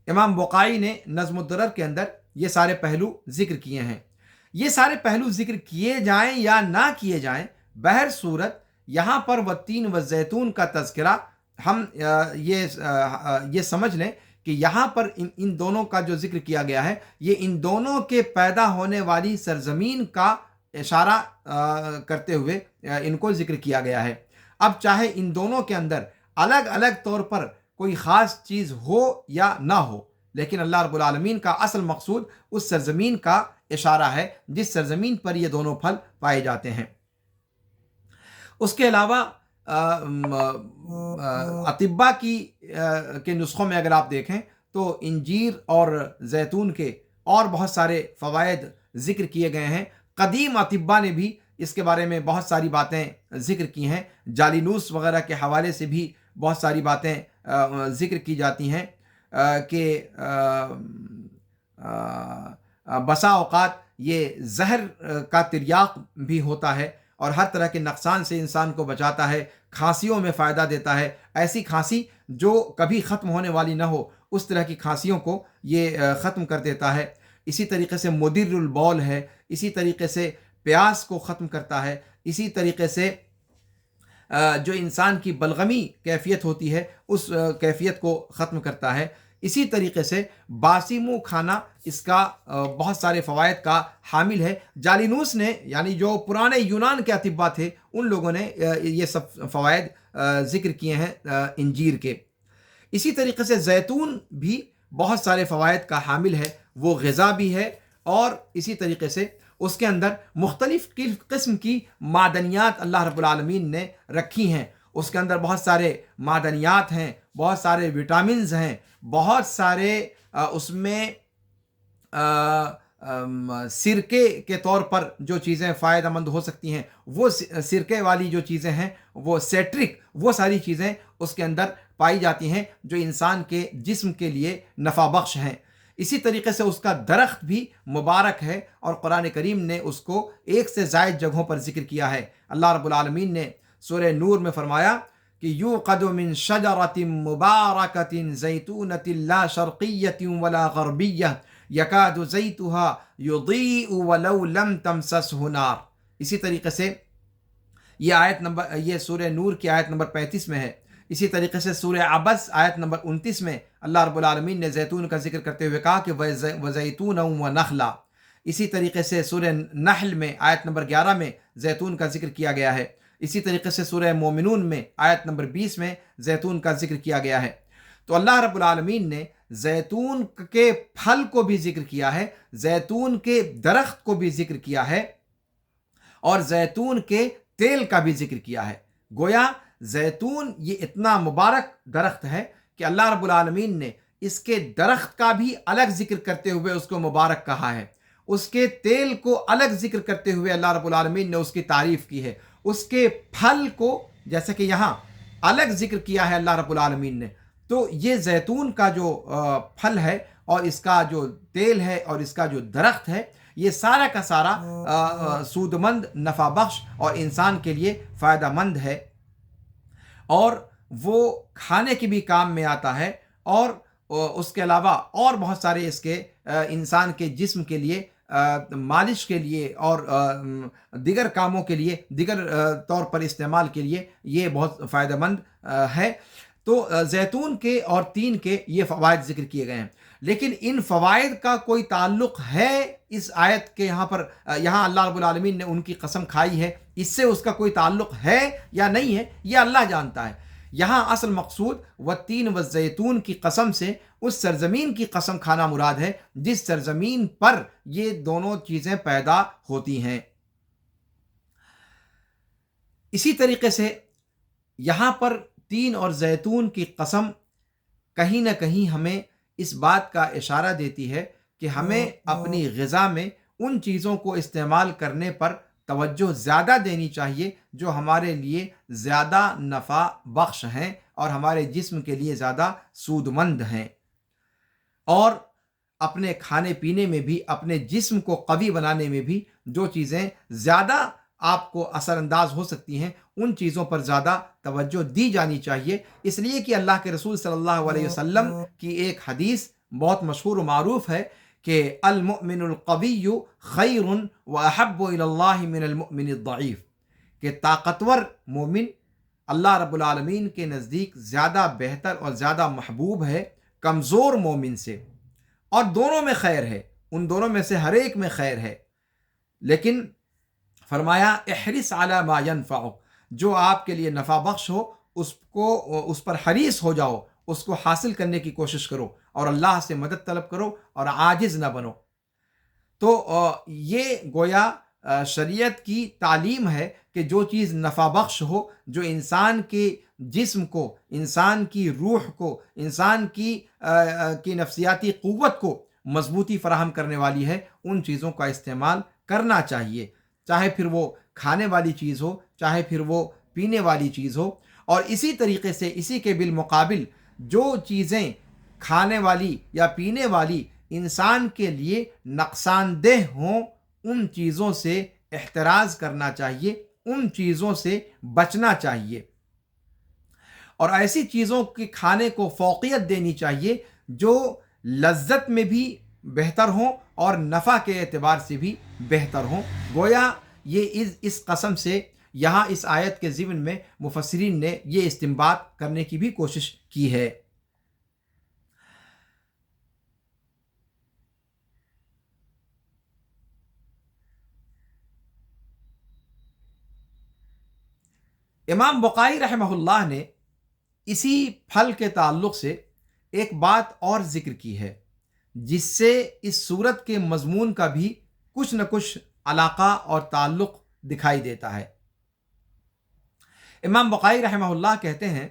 امام بقائی نے نظم الدرر کے اندر یہ سارے پہلو ذکر کیے ہیں۔ یہ سارے پہلو ذکر کیے جائیں یا نہ کیے جائیں، بہر صورت یہاں پر والتین والزیتون کا تذکرہ ہم یہ سمجھ لیں کہ یہاں پر ان دونوں کا جو ذکر کیا گیا ہے، یہ ان دونوں کے پیدا ہونے والی سرزمین کا اشارہ کرتے ہوئے ان کو ذکر کیا گیا ہے۔ اب چاہے ان دونوں کے اندر الگ الگ طور پر کوئی خاص چیز ہو یا نہ ہو، لیکن اللہ رب العالمین کا اصل مقصود اس سرزمین کا اشارہ ہے جس سرزمین پر یہ دونوں پھل پائے جاتے ہیں۔ اس کے علاوہ اطباء کے نسخوں میں اگر آپ دیکھیں تو انجیر اور زیتون کے اور بہت سارے فوائد ذکر کیے گئے ہیں۔ قدیم اطباء نے بھی اس کے بارے میں بہت ساری باتیں ذکر کی ہیں۔ جالینوس وغیرہ کے حوالے سے بھی بہت ساری باتیں ذکر کی جاتی ہیں کہ بسا اوقات یہ زہر کا تریاق بھی ہوتا ہے اور ہر طرح کے نقصان سے انسان کو بچاتا ہے، کھانسیوں میں فائدہ دیتا ہے۔ ایسی کھانسی جو کبھی ختم ہونے والی نہ ہو، اس طرح کی کھانسیوں کو یہ ختم کر دیتا ہے۔ اسی طریقے سے مدر البول ہے، اسی طریقے سے پیاس کو ختم کرتا ہے، اسی طریقے سے جو انسان کی بلغمی کیفیت ہوتی ہے اس کیفیت کو ختم کرتا ہے۔ اسی طریقے سے باسی منہ کھانا اس کا بہت سارے فوائد کا حامل ہے۔ جالینوس نے یعنی جو پرانے یونان کے اطباء تھے، ان لوگوں نے یہ سب فوائد ذکر کیے ہیں انجیر کے۔ اسی طریقے سے زیتون بھی بہت سارے فوائد کا حامل ہے، وہ غذا بھی ہے اور اسی طریقے سے اس کے اندر مختلف قسم کی معدنیات اللہ رب العالمین نے رکھی ہیں۔ اس کے اندر بہت سارے معدنیات ہیں، بہت سارے وٹامنز ہیں، بہت سارے اس میں سرکے کے طور پر جو چیزیں فائدہ مند ہو سکتی ہیں، وہ سرکے والی جو چیزیں ہیں، وہ سیٹرک، وہ ساری چیزیں اس کے اندر پائی جاتی ہیں جو انسان کے جسم کے لیے نفع بخش ہیں۔ اسی طریقے سے اس کا درخت بھی مبارک ہے اور قرآن کریم نے اس کو ایک سے زائد جگہوں پر ذکر کیا ہے۔ اللہ رب العالمین نے سورہ نور میں فرمایا کہ یوقد من شجرۃ مبارکۃ زیتونۃ لا شرقیۃ ولا غربیۃ یکاد زیتها یضیء ولو لم تمسسہ نار۔ اسی طریقے سے یہ سورہ نور کی آیت نمبر 35 میں ہے۔ اسی طریقے سے سورہ عبس آیت نمبر 29 میں اللہ رب العالمین نے زیتون کا ذکر کرتے ہوئے کہا کہ وَزَيْتُونًا وَنَخْلًا۔ اسی طریقے سے سورہ نحل میں آیت نمبر 11 میں زیتون کا ذکر کیا گیا ہے۔ اسی طریقے سے سورہ مومنون میں آیت نمبر 20 میں زیتون کا ذکر کیا گیا ہے۔ تو اللہ رب العالمین نے زیتون کے پھل کو بھی ذکر کیا ہے، زیتون کے درخت کو بھی ذکر کیا ہے اور زیتون کے تیل کا بھی ذکر کیا ہے۔ گویا زیتون یہ اتنا مبارک درخت ہے کہ اللہ رب العالمین نے اس کے درخت کا بھی الگ ذکر کرتے ہوئے اس کو مبارک کہا ہے، اس کے تیل کو الگ ذکر کرتے ہوئے اللہ رب العالمین نے اس کی تعریف کی ہے، اس کے پھل کو جیسے کہ یہاں الگ ذکر کیا ہے اللہ رب العالمین نے۔ تو یہ زیتون کا جو پھل ہے اور اس کا جو تیل ہے اور اس کا جو درخت ہے، یہ سارا کا سارا سود مند، نفع بخش اور انسان کے لیے فائدہ مند ہے، اور وہ کھانے کی بھی کام میں آتا ہے، اور اس کے علاوہ اور بہت سارے اس کے انسان کے جسم کے لیے، مالش کے لیے اور دیگر کاموں کے لیے، دیگر طور پر استعمال کے لیے یہ بہت فائدہ مند ہے۔ تو زیتون کے اور تین کے یہ فوائد ذکر کیے گئے ہیں، لیکن ان فوائد کا کوئی تعلق ہے اس آیت کے یہاں اللہ رب العالمین نے ان کی قسم کھائی ہے، اس سے اس کا کوئی تعلق ہے یا نہیں ہے، یہ اللہ جانتا ہے۔ یہاں اصل مقصود والتین والزیتون کی قسم سے اس سرزمین کی قسم کھانا مراد ہے جس سرزمین پر یہ دونوں چیزیں پیدا ہوتی ہیں۔ اسی طریقے سے یہاں پر تین اور زیتون کی قسم کہیں نہ کہیں ہمیں اس بات کا اشارہ دیتی ہے کہ ہمیں اپنی غذا میں ان چیزوں کو استعمال کرنے پر توجہ زیادہ دینی چاہیے جو ہمارے لیے زیادہ نفع بخش ہیں اور ہمارے جسم کے لیے زیادہ سود مند ہیں، اور اپنے کھانے پینے میں بھی، اپنے جسم کو قوی بنانے میں بھی جو چیزیں زیادہ آپ کو اثر انداز ہو سکتی ہیں ان چیزوں پر زیادہ توجہ دی جانی چاہیے، اس لیے کہ اللہ کے رسول صلی اللہ علیہ وسلم کی ایک حدیث بہت مشہور و معروف ہے کہ المؤمن القوی خیر واحب الی اللہ من المؤمن الضعیف، کہ طاقتور مومن اللہ رب العالمین کے نزدیک زیادہ بہتر اور زیادہ محبوب ہے کمزور مومن سے، اور دونوں میں خیر ہے، ان دونوں میں سے ہر ایک میں خیر ہے، لیکن فرمایا احرص علی ما ینفعک، جو آپ کے لیے نفع بخش ہو اس پر حریص ہو جاؤ، اس کو حاصل کرنے کی کوشش کرو اور اللہ سے مدد طلب کرو اور عاجز نہ بنو۔ تو یہ گویا شریعت کی تعلیم ہے کہ جو چیز نفع بخش ہو، جو انسان کے جسم کو، انسان کی روح کو، انسان کی نفسیاتی قوت کو مضبوطی فراہم کرنے والی ہے، ان چیزوں کا استعمال کرنا چاہیے، چاہے پھر وہ کھانے والی چیز ہو، چاہے پھر وہ پینے والی چیز ہو۔ اور اسی طریقے سے اسی کے بالمقابل جو چیزیں کھانے والی یا پینے والی انسان کے لیے نقصان دہ ہوں، ان چیزوں سے احتراز کرنا چاہیے، ان چیزوں سے بچنا چاہیے، اور ایسی چیزوں کے کھانے کو فوقیت دینی چاہیے جو لذت میں بھی بہتر ہوں اور نفع کے اعتبار سے بھی بہتر ہوں۔ گویا یہ اس قسم سے یہاں اس آیت کے ضمن میں مفسرین نے یہ استنباط کرنے کی بھی کوشش کی ہے۔ امام بقائی رحمہ اللہ نے اسی پھل کے تعلق سے ایک بات اور ذکر کی ہے جس سے اس سورت کے مضمون کا بھی کچھ نہ کچھ علاقہ اور تعلق دکھائی دیتا ہے۔ امام بقائی رحمہ اللہ کہتے ہیں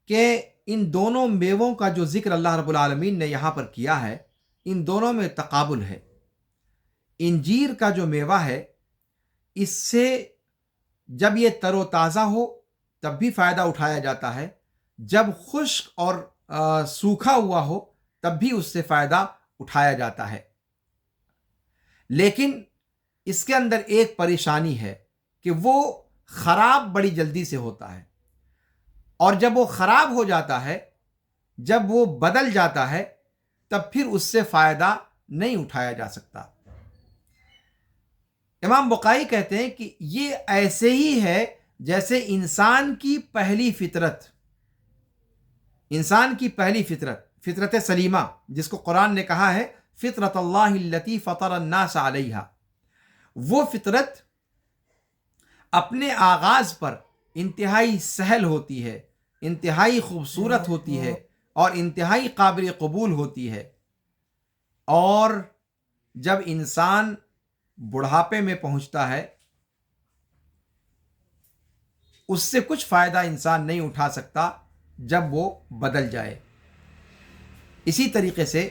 کہ ان دونوں میووں کا جو ذکر اللہ رب العالمین نے یہاں پر کیا ہے، ان دونوں میں تقابل ہے۔ انجیر کا جو میوہ ہے، اس سے جب یہ تر و تازہ ہو تب بھی فائدہ اٹھایا جاتا ہے، جب خشک اور سوکھا ہوا ہو تب بھی اس سے فائدہ اٹھایا جاتا ہے، لیکن اس کے اندر ایک پریشانی ہے کہ وہ خراب بڑی جلدی سے ہوتا ہے، اور جب وہ خراب ہو جاتا ہے، جب وہ بدل جاتا ہے، تب پھر اس سے فائدہ نہیں اٹھایا جا سکتا۔ امام بقائی کہتے ہیں کہ یہ ایسے ہی ہے جیسے انسان کی پہلی فطرت فطرت سلیمہ، جس کو قرآن نے کہا ہے فطرت اللہ التی فطر الناس علیہا، وہ فطرت اپنے آغاز پر انتہائی سہل ہوتی ہے، انتہائی خوبصورت ہوتی ہے اور انتہائی قابل قبول ہوتی ہے، اور جب انسان بڑھاپے میں پہنچتا ہے اس سے کچھ فائدہ انسان نہیں اٹھا سکتا جب وہ بدل جائے۔ اسی طریقے سے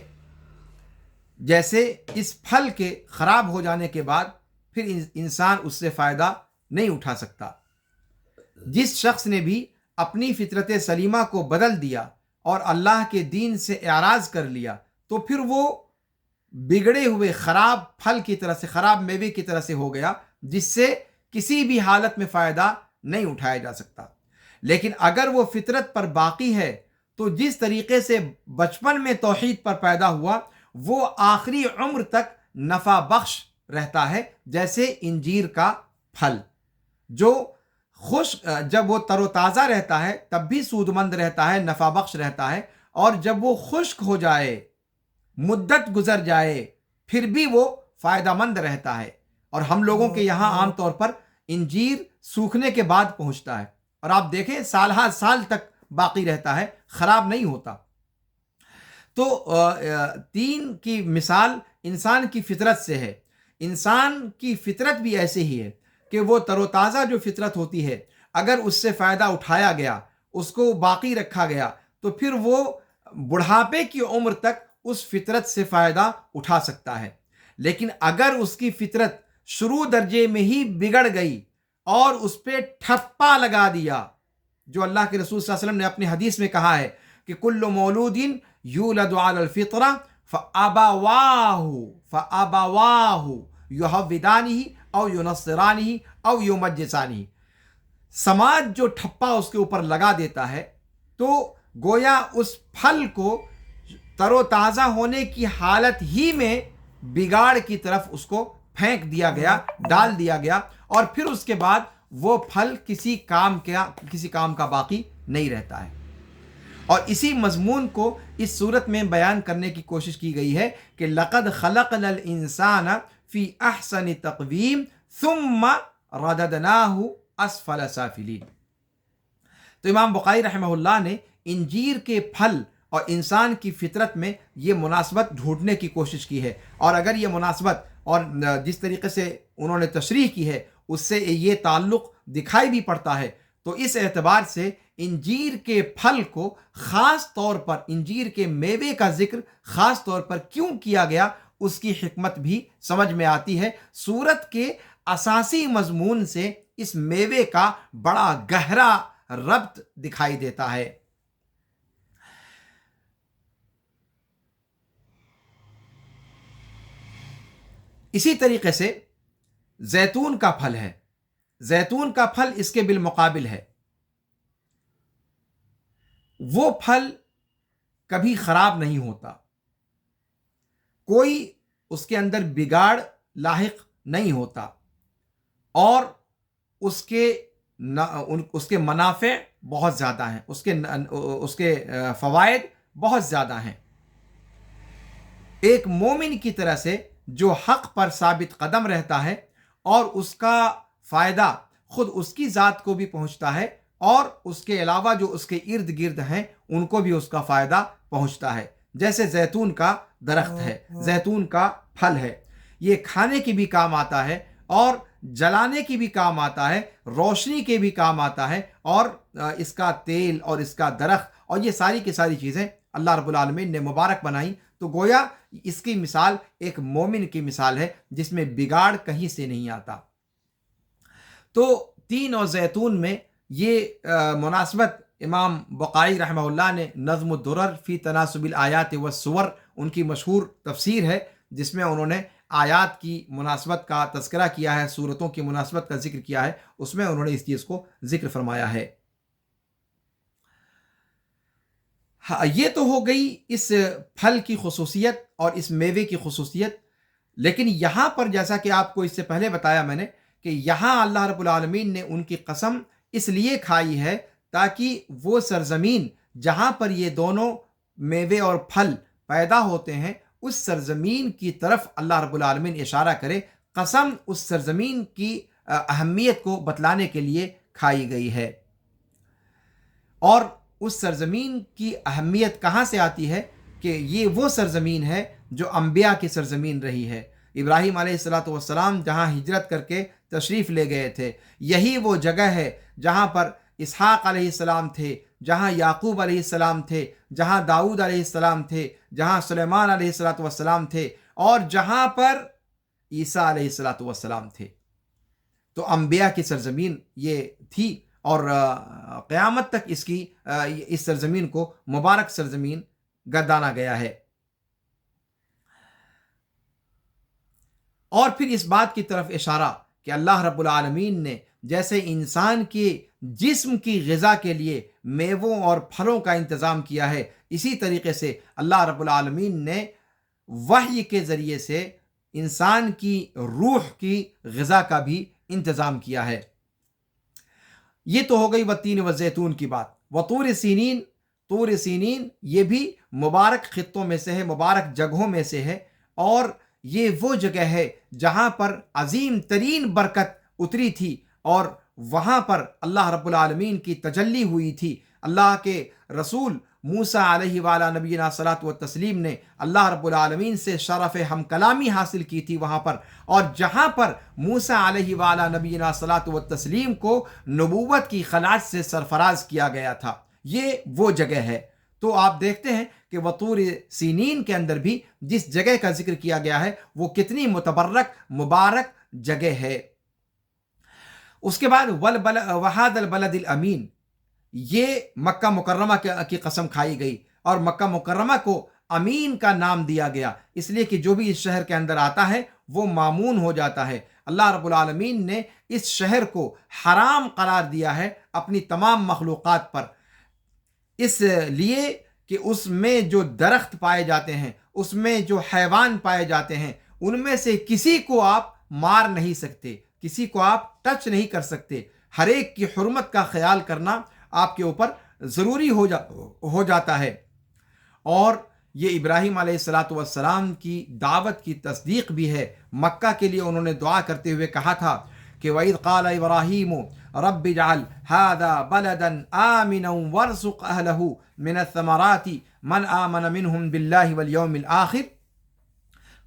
جیسے اس پھل کے خراب ہو جانے کے بعد پھر انسان اس سے فائدہ نہیں اٹھا سکتا۔ جس شخص نے بھی اپنی فطرت سلیمہ کو بدل دیا اور اللہ کے دین سے اعراض کر لیا تو پھر وہ بگڑے ہوئے خراب پھل کی طرح سے، خراب میوے کی طرح سے ہو گیا، جس سے کسی بھی حالت میں فائدہ نہیں اٹھایا جا سکتا۔ لیکن اگر وہ فطرت پر باقی ہے تو جس طریقے سے بچپن میں توحید پر پیدا ہوا وہ آخری عمر تک نفع بخش رہتا ہے، جیسے انجیر کا پھل جو جب وہ تر و تازہ رہتا ہے تب بھی سود مند رہتا ہے، نفع بخش رہتا ہے، اور جب وہ خشک ہو جائے، مدت گزر جائے، پھر بھی وہ فائدہ مند رہتا ہے۔ اور ہم لوگوں کے یہاں عام طور پر انجیر سوکھنے کے بعد پہنچتا ہے، اور آپ دیکھیں سال ہر سال تک باقی رہتا ہے، خراب نہیں ہوتا۔ تو تین کی مثال انسان کی فطرت سے ہے۔ انسان کی فطرت بھی ایسے ہی ہے کہ وہ تر و تازہ جو فطرت ہوتی ہے، اگر اس سے فائدہ اٹھایا گیا، اس کو باقی رکھا گیا، تو پھر وہ بڑھاپے کی عمر تک اس فطرت سے فائدہ اٹھا سکتا ہے۔ لیکن اگر اس کی فطرت شروع درجے میں ہی بگڑ گئی اور اس پہ ٹھپا لگا دیا، جو اللہ کے رسول صلی اللہ علیہ وسلم نے اپنی حدیث میں کہا ہے کہ کل مولود یولد علی الفطرہ فابواہ یحودانہ او ینصرانہ او یمجسانہ، سماج جو ٹھپا اس کے اوپر لگا دیتا ہے تو گویا اس پھل کو تر و تازہ ہونے کی حالت ہی میں بگاڑ کی طرف اس کو پھینک دیا گیا، ڈال دیا گیا، اور پھر اس کے بعد وہ پھل کسی کام کا باقی نہیں رہتا ہے۔ اور اسی مضمون کو اس صورت میں بیان کرنے کی کوشش کی گئی ہے کہ لقد خلقنا الانسان فی احسن تقویم ثم رددناہ اسفل سافلین۔ تو امام بخاری رحمہ اللہ نے انجیر کے پھل اور انسان کی فطرت میں یہ مناسبت ڈھونڈنے کی کوشش کی ہے، اور اگر یہ مناسبت اور جس طریقے سے انہوں نے تشریح کی ہے اس سے یہ تعلق دکھائی بھی پڑتا ہے، تو اس اعتبار سے انجیر کے پھل کو خاص طور پر، انجیر کے میوے کا ذکر خاص طور پر کیوں کیا گیا، اس کی حکمت بھی سمجھ میں آتی ہے۔ سورت کے اساسی مضمون سے اس میوے کا بڑا گہرا ربط دکھائی دیتا ہے۔ اسی طریقے سے زیتون کا پھل ہے، زیتون کا پھل اس کے بالمقابل ہے۔ وہ پھل کبھی خراب نہیں ہوتا، کوئی اس کے اندر بگاڑ لاحق نہیں ہوتا، اور اس کے منافع بہت زیادہ ہیں، اس کے فوائد بہت زیادہ ہیں۔ ایک مومن کی طرح سے جو حق پر ثابت قدم رہتا ہے، اور اس کا فائدہ خود اس کی ذات کو بھی پہنچتا ہے، اور اس کے علاوہ جو اس کے ارد گرد ہیں ان کو بھی اس کا فائدہ پہنچتا ہے۔ جیسے زیتون کا درخت ہے، زیتون کا پھل ہے، یہ کھانے کی بھی کام آتا ہے، اور جلانے کی بھی کام آتا ہے، روشنی کے بھی کام آتا ہے، اور اس کا تیل اور اس کا درخت اور یہ ساری کی ساری چیزیں اللہ رب العالمین نے مبارک بنائی۔ تو گویا اس کی مثال ایک مومن کی مثال ہے جس میں بگاڑ کہیں سے نہیں آتا۔ تو تین اور زیتون میں یہ مناسبت امام بقائی رحمہ اللہ نے نظم الدرر فی تناسب الآیات والسور، ان کی مشہور تفسیر ہے جس میں انہوں نے آیات کی مناسبت کا تذکرہ کیا ہے، سورتوں کی مناسبت کا ذکر کیا ہے، اس میں انہوں نے اس چیز کو ذکر فرمایا ہے۔ یہ تو ہو گئی اس پھل کی خصوصیت اور اس میوے کی خصوصیت، لیکن یہاں پر جیسا کہ آپ کو اس سے پہلے بتایا میں نے کہ یہاں اللہ رب العالمین نے ان کی قسم اس لیے کھائی ہے تاکہ وہ سرزمین جہاں پر یہ دونوں میوے اور پھل پیدا ہوتے ہیں، اس سرزمین کی طرف اللہ رب العالمین اشارہ کرے۔ قسم اس سرزمین کی اہمیت کو بتلانے کے لیے کھائی گئی ہے۔ اور اس سرزمین کی اہمیت کہاں سے آتی ہے کہ یہ وہ سرزمین ہے جو انبیاء کی سرزمین رہی ہے۔ ابراہیم علیہ السلام جہاں ہجرت کر کے تشریف لے گئے تھے، یہی وہ جگہ ہے جہاں پر اسحاق علیہ السلام تھے، جہاں یعقوب علیہ السلام تھے، جہاں داؤد علیہ السلام تھے، جہاں سلیمان علیہ السلام تھے، اور جہاں پر عیسیٰ علیہ السلام تھے۔ تو انبیاء کی سرزمین یہ تھی، اور قیامت تک اس سرزمین کو مبارک سرزمین گردانا گیا ہے۔ اور پھر اس بات کی طرف اشارہ کہ اللہ رب العالمین نے جیسے انسان کے جسم کی غذا کے لیے میووں اور پھلوں کا انتظام کیا ہے، اسی طریقے سے اللہ رب العالمین نے وحی کے ذریعے سے انسان کی روح کی غذا کا بھی انتظام کیا ہے۔ یہ تو ہو گئی والتین والزیتون کی بات۔ وطور سینین، طور سینین یہ بھی مبارک خطوں میں سے ہے، مبارک جگہوں میں سے ہے، اور یہ وہ جگہ ہے جہاں پر عظیم ترین برکت اتری تھی، اور وہاں پر اللہ رب العالمین کی تجلی ہوئی تھی۔ اللہ کے رسول موسیٰ علیہ وعلیٰ نبینا صلاۃ و تسلیم نے اللہ رب العالمین سے شرف ہم کلامی حاصل کی تھی وہاں پر، اور جہاں پر موسیٰ علیہ وعلیٰ نبینا صلاۃ و تسلیم کو نبوت کی خلاص سے سرفراز کیا گیا تھا، یہ وہ جگہ ہے۔ تو آپ دیکھتے ہیں کہ وطور سینین کے اندر بھی جس جگہ کا ذکر کیا گیا ہے وہ کتنی متبرک مبارک جگہ ہے۔ اس کے بعد وحاد البلد الامین، یہ مکہ مکرمہ کی قسم کھائی گئی، اور مکہ مکرمہ کو امین کا نام دیا گیا اس لیے کہ جو بھی اس شہر کے اندر آتا ہے وہ مامون ہو جاتا ہے۔ اللہ رب العالمین نے اس شہر کو حرام قرار دیا ہے اپنی تمام مخلوقات پر، اس لیے کہ اس میں جو درخت پائے جاتے ہیں، اس میں جو حیوان پائے جاتے ہیں، ان میں سے کسی کو آپ مار نہیں سکتے، کسی کو آپ ٹچ نہیں کر سکتے۔ ہر ایک کی حرمت کا خیال کرنا آپ کے اوپر ضروری ہو جاتا ہے۔ اور یہ ابراہیم علیہ الصلاۃ والسلام کی دعوت کی تصدیق بھی ہے۔ مکہ کے لیے انہوں نے دعا کرتے ہوئے کہا تھا کہ وَإِذْ قَالَ إِبْرَاهِيمُ رَبِّ اجْعَلْ هَذَا بَلَدًا آمِنًا وَارْزُقْ أَهْلَهُ مِنَ الثَّمَرَاتِ مَنْ آمَنَ مِنْهُمْ بِاللَّهِ وَالْيَوْمِ الْآخِرِ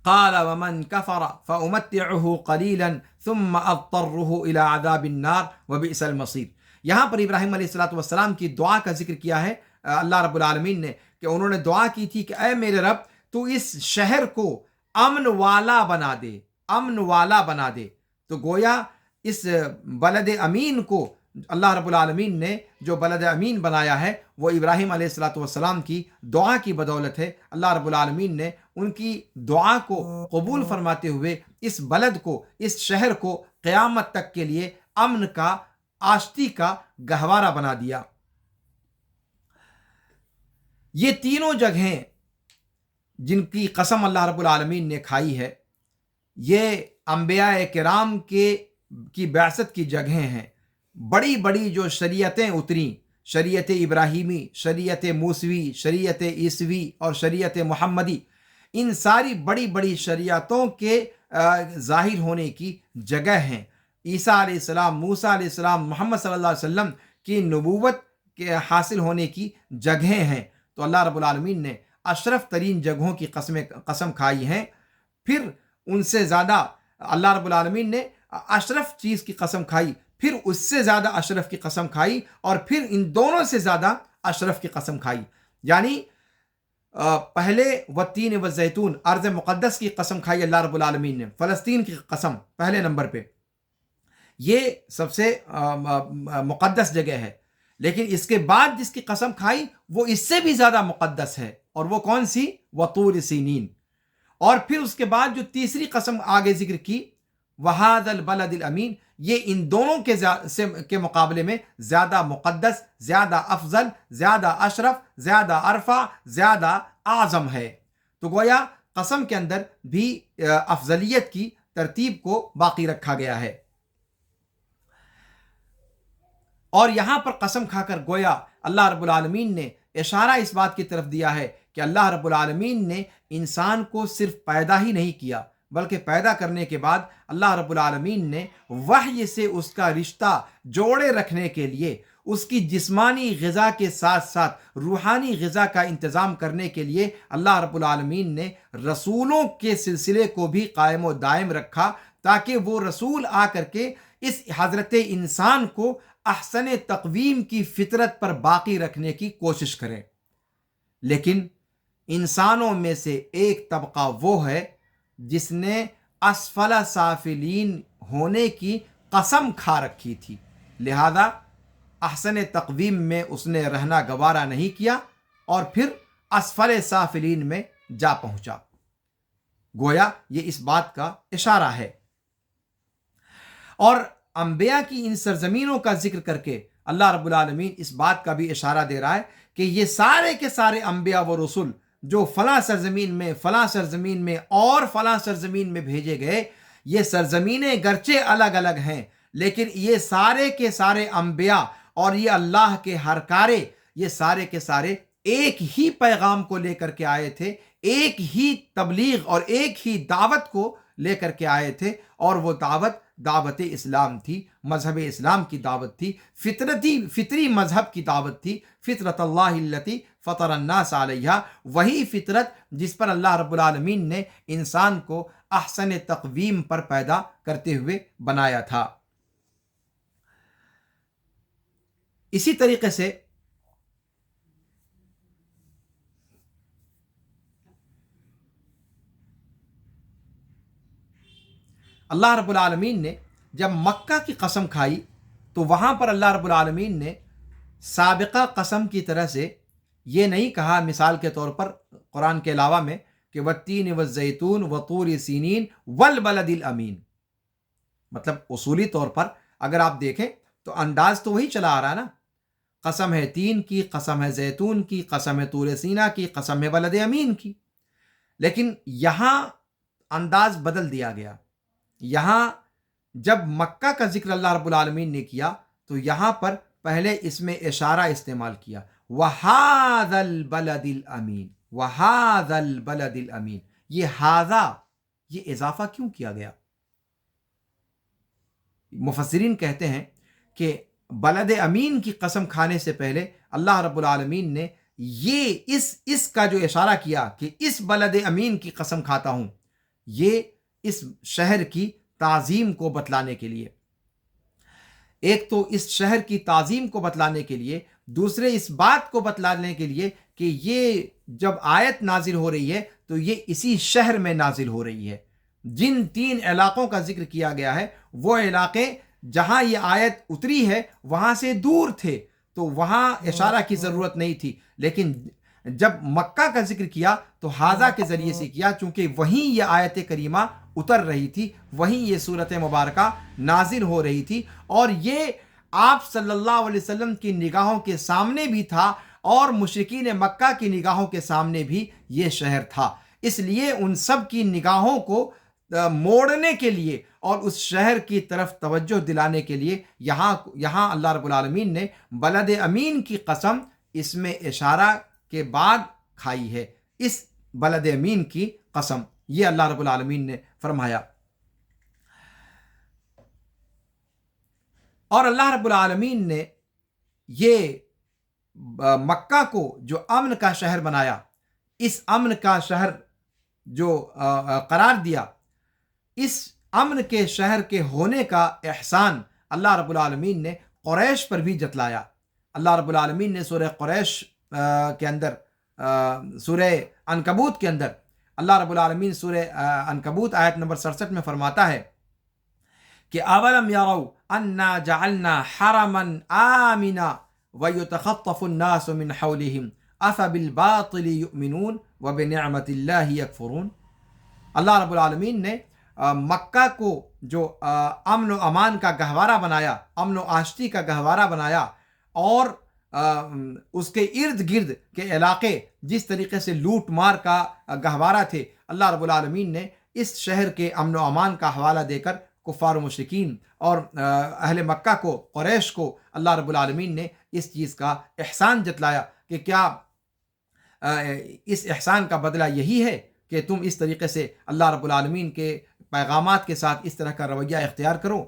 قَالَ وَمَنْ كَفَرَ فَأُمَتِّعُهُ قَلِيلًا ثُمَّ أَضْطَرُّهُ إِلَىٰ عَذَابِ النَّارِ وَبِئْسَ الْمَصِيرُ۔ یہاں پر ابراہیم علیہ الصلاۃ والسلام کی دعا کا ذکر کیا ہے اللہ رب العالمین نے، کہ انہوں نے دعا کی تھی کہ اے میرے رب تو اس شہر کو امن والا بنا دے، امن والا بنا دے۔ تو گویا اس بلد امین کو اللہ رب العالمین نے جو بلد امین بنایا ہے وہ ابراہیم علیہ الصلاۃ والسلام کی دعا کی بدولت ہے۔ اللہ رب العالمین نے ان کی دعا کو قبول فرماتے ہوئے اس بلد کو، اس شہر کو قیامت تک کے لیے امن کا، آشتی کا گہوارہ بنا دیا۔ یہ تینوں جگہیں جن کی قسم اللہ رب العالمین نے کھائی ہے، یہ انبیاء کرام کی بعثت کی جگہیں ہیں۔ بڑی بڑی جو شریعتیں اتریں، شریعت ابراہیمی، شریعت موسوی، شریعت عیسوی اور شریعت محمدی، ان ساری بڑی بڑی شریعتوں کے ظاہر ہونے کی جگہ ہیں۔ عیسیٰ علیہ السلام، موسیٰ علیہ السلام، محمد صلی اللہ علیہ وسلم کی نبوت کے حاصل ہونے کی جگہیں ہیں۔ تو اللہ رب العالمین نے اشرف ترین جگہوں کی قسم کھائی ہیں۔ پھر ان سے زیادہ اللہ رب العالمین نے اشرف چیز کی قسم کھائی، پھر اس سے زیادہ اشرف کی قسم کھائی، اور پھر ان دونوں سے زیادہ اشرف کی قسم کھائی۔ یعنی پہلے والتین والزیتون، ارض مقدس کی قسم کھائی اللہ رب العالمین نے، فلسطین کی قسم پہلے نمبر پہ، یہ سب سے مقدس جگہ ہے۔ لیکن اس کے بعد جس کی قسم کھائی وہ اس سے بھی زیادہ مقدس ہے، اور وہ کون سی؟ وطور سینین۔ اور پھر اس کے بعد جو تیسری قسم آگے ذکر کی، وہاد البلد الامین، یہ ان دونوں کے مقابلے میں زیادہ مقدس، زیادہ افضل، زیادہ اشرف، زیادہ ارفع، زیادہ اعظم ہے۔ تو گویا قسم کے اندر بھی افضلیت کی ترتیب کو باقی رکھا گیا ہے۔ اور یہاں پر قسم کھا کر گویا اللہ رب العالمین نے اشارہ اس بات کی طرف دیا ہے کہ اللہ رب العالمین نے انسان کو صرف پیدا ہی نہیں کیا، بلکہ پیدا کرنے کے بعد اللہ رب العالمین نے وحی سے اس کا رشتہ جوڑے رکھنے کے لیے، اس کی جسمانی غذا کے ساتھ ساتھ روحانی غذا کا انتظام کرنے کے لیے اللہ رب العالمین نے رسولوں کے سلسلے کو بھی قائم و دائم رکھا، تاکہ وہ رسول آ کر کے اس حضرت انسان کو احسن تقویم کی فطرت پر باقی رکھنے کی کوشش کریں۔ لیکن انسانوں میں سے ایک طبقہ وہ ہے جس نے اسفل سافلین ہونے کی قسم کھا رکھی تھی، لہذا احسن تقویم میں اس نے رہنا گوارا نہیں کیا اور پھر اسفل سافلین میں جا پہنچا۔ گویا یہ اس بات کا اشارہ ہے۔ اور انبیاء کی ان سرزمینوں کا ذکر کر کے اللہ رب العالمین اس بات کا بھی اشارہ دے رہا ہے کہ یہ سارے کے سارے انبیاء و رسول جو فلاں سرزمین میں، فلاں سرزمین میں اور فلاں سرزمین میں بھیجے گئے، یہ سرزمینیں گرچہ الگ الگ ہیں، لیکن یہ سارے کے سارے انبیاء اور یہ اللہ کے ہرکارے، یہ سارے کے سارے ایک ہی پیغام کو لے کر کے آئے تھے، ایک ہی تبلیغ اور ایک ہی دعوت کو لے کر کے آئے تھے، اور وہ دعوت دعوت اسلام تھی، مذہب اسلام کی دعوت تھی، فطری مذہب کی دعوت تھی، فطرت اللہ التی فطر الناس علیہا، وہی فطرت جس پر اللہ رب العالمین نے انسان کو احسن تقویم پر پیدا کرتے ہوئے بنایا تھا۔ اسی طریقے سے اللہ رب العالمین نے جب مکہ کی قسم کھائی تو وہاں پر اللہ رب العالمین نے سابقہ قسم کی طرح سے یہ نہیں کہا، مثال کے طور پر قرآن کے علاوہ میں، کہ والتین والزیتون وطور سینین والبلد الامین، مطلب اصولی طور پر اگر آپ دیکھیں تو انداز تو وہی چلا آ رہا ہے نا، قسم ہے تین کی، قسم ہے زیتون کی، قسم ہے طور سینا کی، قسم ہے بلد امین کی، لیکن یہاں انداز بدل دیا گیا۔ یہاں جب مکہ کا ذکر اللہ رب العالمین نے کیا تو یہاں پر پہلے اس میں اشارہ استعمال کیا، وَهَذَا الْبَلَدِ الْأَمِينَ، وَهَذَا الْبَلَدِ الْأَمِينَ، یہ ہاذا، یہ اضافہ کیوں کیا گیا؟ مفسرین کہتے ہیں کہ بلد امین کی قسم کھانے سے پہلے اللہ رب العالمین نے یہ اس کا جو اشارہ کیا کہ اس بلد امین کی قسم کھاتا ہوں، یہ اس شہر کی تعظیم کو بتلانے کے لیے، ایک تو اس شہر کی تعظیم کو بتلانے کے لیے، دوسرے اس بات کو بتلانے کے لیے کہ یہ جب آیت نازل ہو رہی ہے تو یہ اسی شہر میں نازل ہو رہی ہے۔ جن 3 علاقوں کا ذکر کیا گیا ہے وہ علاقے جہاں یہ آیت اتری ہے وہاں سے دور تھے، تو وہاں اشارہ کی ضرورت نہیں تھی، لیکن جب مکہ کا ذکر کیا تو ہاذا کے ذریعے سے کیا، چونکہ وہیں یہ آیت کریمہ اتر رہی تھی، وہیں یہ صورت مبارکہ نازل ہو رہی تھی، اور یہ آپ صلی اللہ علیہ وسلم کی نگاہوں کے سامنے بھی تھا اور مشرکین مکہ کی نگاہوں کے سامنے بھی یہ شہر تھا۔ اس لیے ان سب کی نگاہوں کو موڑنے کے لیے اور اس شہر کی طرف توجہ دلانے کے لیے یہاں اللہ رب العالمین نے بلد امین کی قسم اس میں اشارہ کے بعد کھائی ہے، اس بلد امین کی قسم، یہ اللہ رب العالمین نے فرمایا۔ اور اللہ رب العالمین نے یہ مکہ کو جو امن کا شہر بنایا، اس امن کا شہر جو قرار دیا، اس امن کے شہر کے ہونے کا احسان اللہ رب العالمین نے قریش پر بھی جتلایا۔ اللہ رب العالمین نے سورہ قریش کے اندر، سورہ عنکبوت کے اندر، اللہ رب العالمین سورہ عنکبوت آیت نمبر 67 میں فرماتا ہے کہ اولم یروا انا جعلنا حرما آمنا ویتخطف الناس من حولهم افبالباطل یؤمنون وبنعمت اللہ یکفرون۔ اللہ رب العالمین نے مکہ کو جو امن و امان کا گہوارہ بنایا، امن و آشتی کا گہوارہ بنایا، اور اس کے ارد گرد کے علاقے جس طریقے سے لوٹ مار کا گہوارہ تھے، اللہ رب العالمین نے اس شہر کے امن و امان کا حوالہ دے کر کفار و مشرکین اور اہل مکہ کو، قریش کو اللہ رب العالمین نے اس چیز کا احسان جتلایا کہ کیا اس احسان کا بدلہ یہی ہے کہ تم اس طریقے سے اللہ رب العالمین کے پیغامات کے ساتھ اس طرح کا رویہ اختیار کرو۔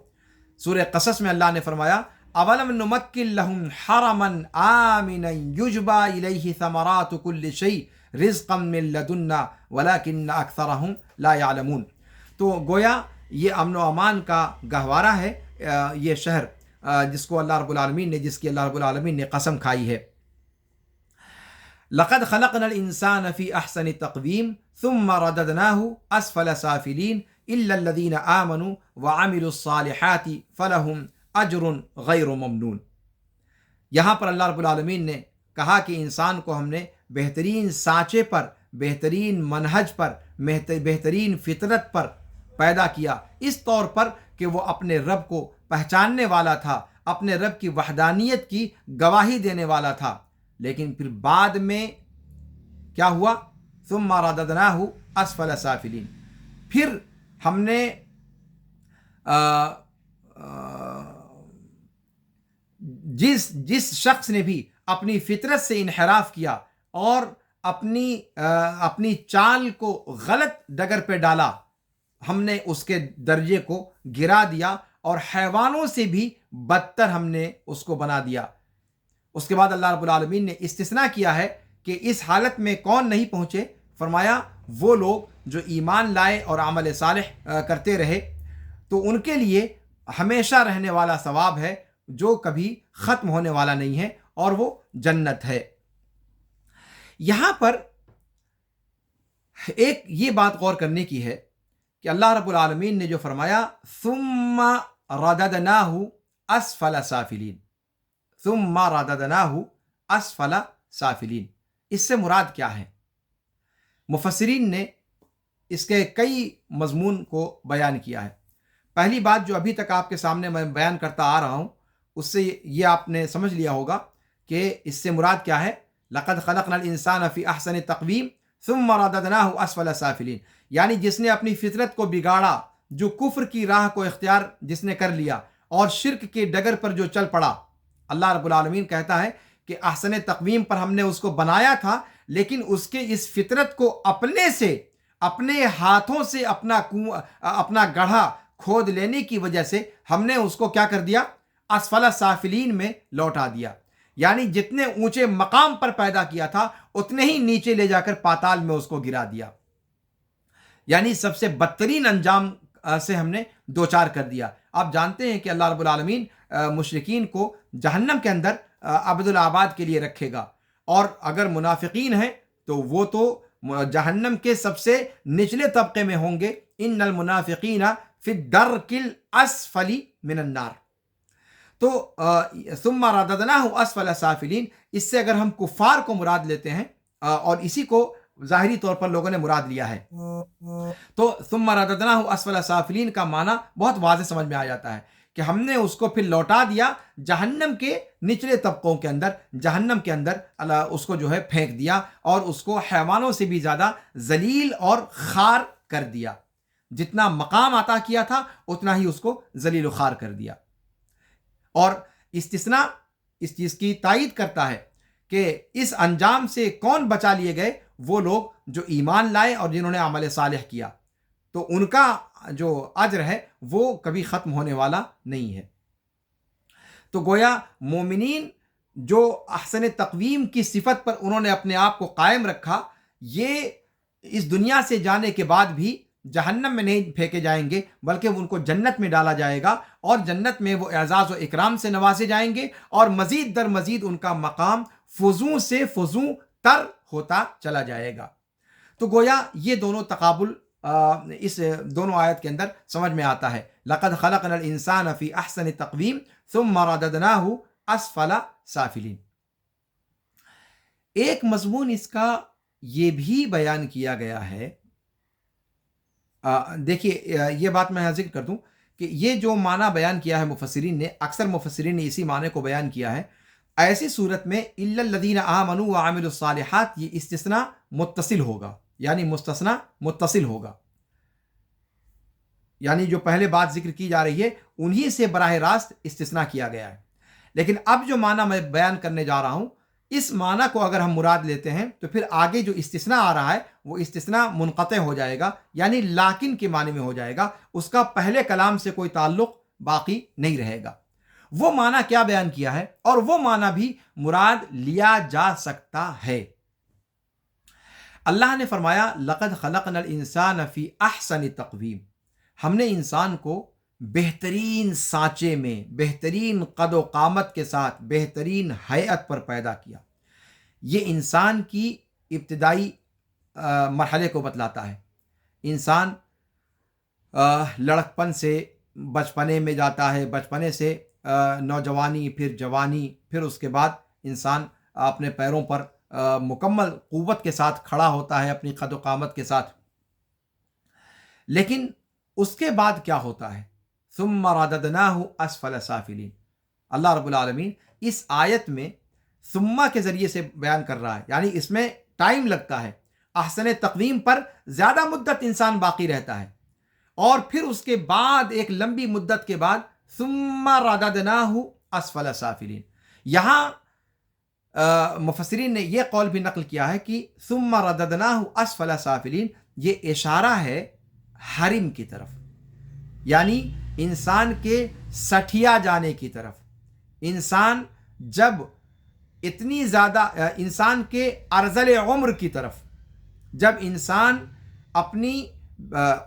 سورہ قصص میں اللہ نے فرمایا اولم نمکن لهم حرما آمنا یجبا الیہ ثمرات کل شیء رزقا من لدنا ولکن اکثرهم لا یعلمون۔ تو گویا یہ امن و امان کا گہوارہ ہے یہ شہر جس کو اللہ رب العالمین نے، جس کی اللہ رب العالمین نے قسم کھائی ہے۔ لقد خلقنا الانسان فی احسن تقویم ثم رددناه اسفل سافلین الا الذین آمنوا وعملوا الصالحات فلهم اجر غیر ممنون۔ یہاں پر اللہ رب العالمین نے کہا کہ انسان کو ہم نے بہترین سانچے پر، بہترین منہج پر، بہترین فطرت پر پیدا کیا، اس طور پر کہ وہ اپنے رب کو پہچاننے والا تھا، اپنے رب کی وحدانیت کی گواہی دینے والا تھا، لیکن پھر بعد میں کیا ہوا؟ ثم رددناه اسفل سافلین، پھر ہم نے جس شخص نے بھی اپنی فطرت سے انحراف کیا اور اپنی چال کو غلط ڈگر پہ ڈالا، ہم نے اس کے درجے کو گرا دیا اور حیوانوں سے بھی بدتر ہم نے اس کو بنا دیا۔ اس کے بعد اللہ رب العالمین نے استثناء کیا ہے کہ اس حالت میں کون نہیں پہنچے، فرمایا وہ لوگ جو ایمان لائے اور عمل صالح کرتے رہے، تو ان کے لیے ہمیشہ رہنے والا ثواب ہے جو کبھی ختم ہونے والا نہیں ہے، اور وہ جنت ہے۔ یہاں پر ایک یہ بات غور کرنے کی ہے کہ اللہ رب العالمین نے جو فرمایا ثم رددناہ اسفل سافلین، ثم رددناہ اسفل سافلین، اس سے مراد کیا ہے؟ مفسرین نے اس کے کئی مضمون کو بیان کیا ہے۔ پہلی بات جو ابھی تک آپ کے سامنے میں بیان کرتا آ رہا ہوں، اس سے یہ آپ نے سمجھ لیا ہوگا کہ اس سے مراد کیا ہے۔ لقد خلقنا الانسان فی احسن تقویم ثم رددناہ اسفل سافلین، یعنی جس نے اپنی فطرت کو بگاڑا، جو کفر کی راہ کو اختیار جس نے کر لیا اور شرک کے ڈگر پر جو چل پڑا، اللہ رب العالمین کہتا ہے کہ احسن تقویم پر ہم نے اس کو بنایا تھا، لیکن اس کے اس فطرت کو اپنے سے، اپنے ہاتھوں سے اپنا گڑھا کھود لینے کی وجہ سے ہم نے اس کو کیا کر دیا؟ اسفل سافلین میں لوٹا دیا، یعنی جتنے اونچے مقام پر پیدا کیا تھا اتنے ہی نیچے لے جا کر پاتال میں اس کو گرا دیا، یعنی سب سے بدترین انجام سے ہم نے دوچار کر دیا۔ آپ جانتے ہیں کہ اللہ رب العالمین مشرکین کو جہنم کے اندر ابدالآباد کے لیے رکھے گا، اور اگر منافقین ہیں تو وہ تو جہنم کے سب سے نچلے طبقے میں ہوں گے۔ ان المنافقین فی الدرک الاسفل من النار۔ تو ثم رددناہ اسفل سافلین، اس سے اگر ہم کفار کو مراد لیتے ہیں، اور اسی کو ظاہری طور پر لوگوں نے مراد لیا ہے، تو ثم رددناہ اسفل سافلین کا معنی بہت واضح سمجھ میں آ جاتا ہے کہ ہم نے اس کو پھر لوٹا دیا جہنم کے نچلے طبقوں کے اندر، جہنم کے اندر اس کو جو ہے پھینک دیا، اور اس کو حیوانوں سے بھی زیادہ ذلیل اور خوار کر دیا۔ جتنا مقام عطا کیا تھا اتنا ہی اس کو ذلیل و خوار کر دیا۔ اور استثناء اس چیز کی تائید کرتا ہے کہ اس انجام سے کون بچا لیے گئے؟ وہ لوگ جو ایمان لائے اور جنہوں نے عمل صالح کیا، تو ان کا جو اجر ہے وہ کبھی ختم ہونے والا نہیں ہے۔ تو گویا مومنین جو احسن تقویم کی صفت پر انہوں نے اپنے آپ کو قائم رکھا، یہ اس دنیا سے جانے کے بعد بھی جہنم میں نہیں پھینکے جائیں گے، بلکہ ان کو جنت میں ڈالا جائے گا، اور جنت میں وہ اعزاز و اکرام سے نوازے جائیں گے، اور مزید در مزید ان کا مقام فزوں سے فزوں تر ہوتا چلا جائے گا۔ تو گویا یہ دونوں تقابل اس دونوں آیت کے اندر سمجھ میں آتا ہے۔ لقد خلقنا الانسان فی احسن تقویم ثم رددناہ اسفل سافلین۔ ایک مضمون اس کا یہ بھی بیان کیا گیا ہے، دیکھیے یہ بات میں ذکر کر دوں کہ یہ جو معنی بیان کیا ہے مفسرین نے، اکثر مفسرین نے اسی معنی کو بیان کیا ہے۔ ایسی صورت میں الا الذین آمنوا وعملوا الصالحات، یہ استثناء متصل ہوگا، یعنی مستثنی متصل ہوگا، یعنی جو پہلے بات ذکر کی جا رہی ہے انہی سے براہ راست استثناء کیا گیا ہے۔ لیکن اب جو معنی میں بیان کرنے جا رہا ہوں، اس معنی کو اگر ہم مراد لیتے ہیں تو پھر آگے جو استثناء آ رہا ہے وہ استثناء منقطع ہو جائے گا، یعنی لیکن کے معنی میں ہو جائے گا، اس کا پہلے کلام سے کوئی تعلق باقی نہیں رہے گا۔ وہ معنی کیا بیان کیا ہے، اور وہ معنی بھی مراد لیا جا سکتا ہے۔ اللہ نے فرمایا لقد خلقنا الانسان فی احسن تقویم، ہم نے انسان کو بہترین سانچے میں، بہترین قد و قامت کے ساتھ، بہترین ہیئت پر پیدا کیا۔ یہ انسان کی ابتدائی مرحلے کو بتلاتا ہے۔ انسان لڑکپن سے بچپنے میں جاتا ہے، بچپنے سے نوجوانی، پھر جوانی، پھر اس کے بعد انسان اپنے پیروں پر مکمل قوت کے ساتھ کھڑا ہوتا ہے، اپنی قد و قامت کے ساتھ۔ لیکن اس کے بعد کیا ہوتا ہے؟ ثم رددناہ اسفل سافلین۔ اللہ رب العالمین اس آیت میں ثم کے ذریعے سے بیان کر رہا ہے، یعنی اس میں ٹائم لگتا ہے، احسن تقویم پر زیادہ مدت انسان باقی رہتا ہے، اور پھر اس کے بعد ایک لمبی مدت کے بعد ثم رددناہ اسفل سافلین۔ یہاں مفسرین نے یہ قول بھی نقل کیا ہے کہ ثم رددناہ اسفل سافلین، یہ اشارہ ہے حرم کی طرف، یعنی انسان کے سٹھیا جانے کی طرف۔ انسان جب اتنی زیادہ انسان کے ارذل عمر کی طرف، جب انسان اپنی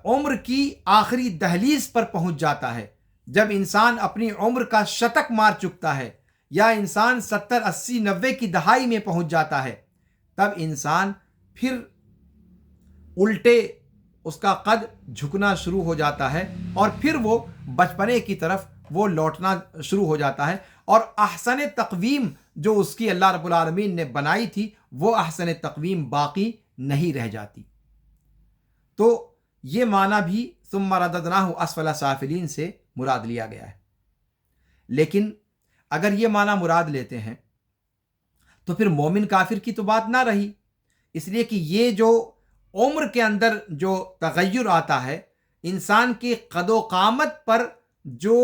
عمر کی آخری دہلیز پر پہنچ جاتا ہے، جب انسان اپنی عمر کا شتک مار چکتا ہے، یا انسان 70 80 90 کی دہائی میں پہنچ جاتا ہے، تب انسان پھر الٹے اس کا قد جھکنا شروع ہو جاتا ہے، اور پھر وہ بچپنے کی طرف وہ لوٹنا شروع ہو جاتا ہے، اور احسن تقویم جو اس کی اللہ رب العالمین نے بنائی تھی وہ احسن تقویم باقی نہیں رہ جاتی۔ تو یہ معنی بھی ثم رددناہ اسفل سافلین سے مراد لیا گیا ہے۔ لیکن اگر یہ معنی مراد لیتے ہیں تو پھر مومن کافر کی تو بات نہ رہی، اس لیے کہ یہ جو عمر کے اندر جو تغیر آتا ہے، انسان کے قد و قامت پر جو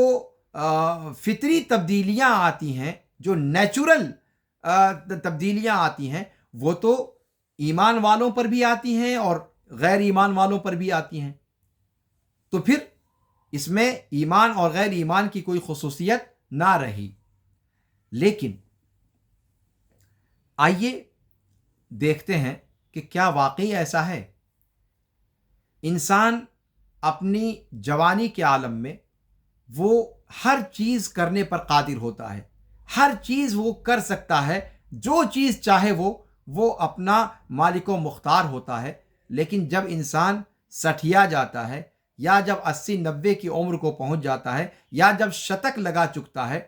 فطری تبدیلیاں آتی ہیں، جو نیچرل تبدیلیاں آتی ہیں، وہ تو ایمان والوں پر بھی آتی ہیں اور غیر ایمان والوں پر بھی آتی ہیں۔ تو پھر اس میں ایمان اور غیر ایمان کی کوئی خصوصیت نہ رہی۔ لیکن آئیے دیکھتے ہیں کہ کیا واقعی ایسا ہے۔ انسان اپنی جوانی کے عالم میں وہ ہر چیز کرنے پر قادر ہوتا ہے، ہر چیز وہ کر سکتا ہے، جو چیز چاہے وہ اپنا مالک و مختار ہوتا ہے۔ لیکن جب انسان سٹھیا جاتا ہے، یا جب 80 90 کی عمر کو پہنچ جاتا ہے، یا جب شتک لگا چکتا ہے،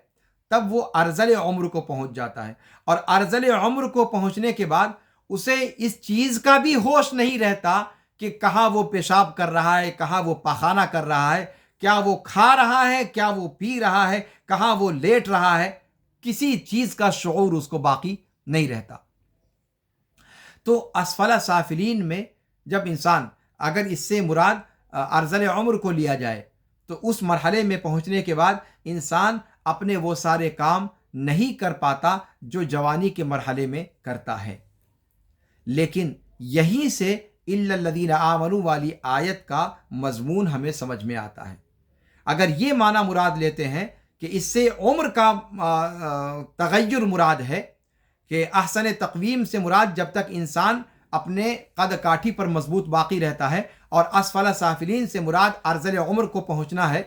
تب وہ ارذل عمر کو پہنچ جاتا ہے، اور ارذل عمر کو پہنچنے کے بعد اسے اس چیز کا بھی ہوش نہیں رہتا کہ کہاں وہ پیشاب کر رہا ہے، کہاں وہ پاخانہ کر رہا ہے، کیا وہ کھا رہا ہے، کیا وہ پی رہا ہے، کہاں وہ لیٹ رہا ہے، کسی چیز کا شعور اس کو باقی نہیں رہتا۔ تو اسفل سافلین میں جب انسان، اگر اس سے مراد ارذل عمر کو لیا جائے، تو اس مرحلے میں پہنچنے کے بعد انسان اپنے وہ سارے کام نہیں کر پاتا جو جوانی کے مرحلے میں کرتا ہے۔ لیکن یہیں سے الا الذین آمنوا والی آیت کا مضمون ہمیں سمجھ میں آتا ہے۔ اگر یہ معنی مراد لیتے ہیں کہ اس سے عمر کا تغیر مراد ہے، کہ احسن تقویم سے مراد جب تک انسان اپنے قد کاٹھی پر مضبوط باقی رہتا ہے، اور اسفل سافلین سے مراد ارذل عمر کو پہنچنا ہے،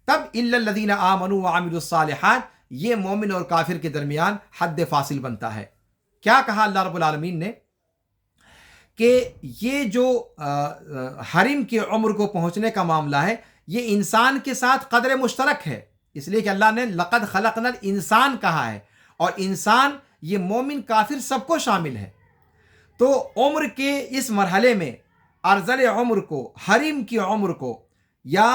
تب الا الذین آمنوا وعملوا الصالحات یہ مومن اور کافر کے درمیان حد فاصل بنتا ہے۔ کیا کہا اللہ رب العالمین نے کہ یہ جو حرم کی عمر کو پہنچنے کا معاملہ ہے، یہ انسان کے ساتھ قدر مشترک ہے، اس لیے کہ اللہ نے لقد خلقنا الانسان کہا ہے، اور انسان یہ مومن کافر سب کو شامل ہے۔ تو عمر کے اس مرحلے میں ارذل عمر کو، حرم کی عمر کو، یا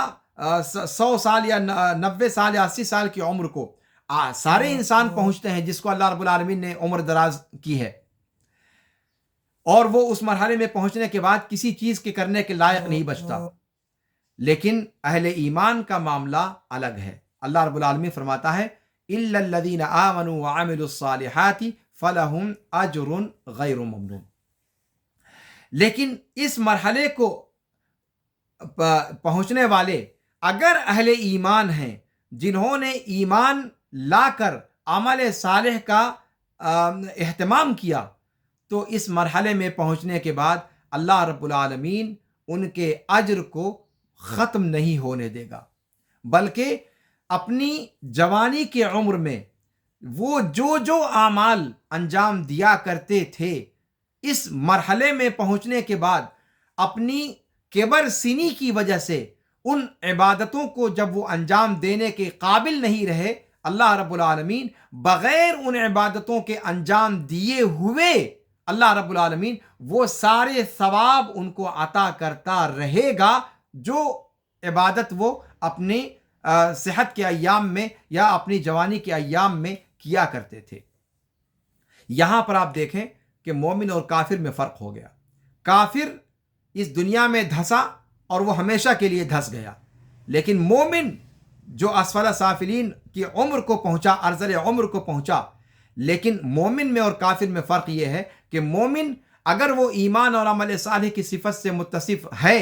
100 سال یا 90 سال یا 80 سال کی عمر کو سارے انسان پہنچتے ہیں جس کو اللہ رب العالمین نے عمر دراز کی ہے، اور وہ اس مرحلے میں پہنچنے کے بعد کسی چیز کے کرنے کے لائق نہیں بچتا۔ لیکن اہل ایمان کا معاملہ الگ ہے۔ اللہ رب العالمین فرماتا ہے الا الذین آمنوا وعملوا الصالحات فلہم اجر غیر ممنون۔ لیکن اس مرحلے کو پہنچنے والے اگر اہل ایمان ہیں، جنہوں نے ایمان لا کر عمل صالح کا اہتمام کیا، تو اس مرحلے میں پہنچنے کے بعد اللہ رب العالمین ان کے اجر کو ختم نہیں ہونے دے گا، بلکہ اپنی جوانی کے عمر میں وہ جو اعمال انجام دیا کرتے تھے، اس مرحلے میں پہنچنے کے بعد اپنی کبر سنی کی وجہ سے ان عبادتوں کو جب وہ انجام دینے کے قابل نہیں رہے، اللہ رب العالمین بغیر ان عبادتوں کے انجام دیے ہوئے اللہ رب العالمین وہ سارے ثواب ان کو عطا کرتا رہے گا جو عبادت وہ اپنی صحت کے ایام میں یا اپنی جوانی کے ایام میں کیا کرتے تھے۔ یہاں پر آپ دیکھیں کہ مومن اور کافر میں فرق ہو گیا۔ کافر اس دنیا میں دھسا اور وہ ہمیشہ کے لیے دھس گیا، لیکن مومن جو اسفل سافلین کی عمر کو پہنچا، ارذل عمر کو پہنچا، لیکن مومن میں اور کافر میں فرق یہ ہے کہ مومن اگر وہ ایمان اور عمل صالح کی صفت سے متصف ہے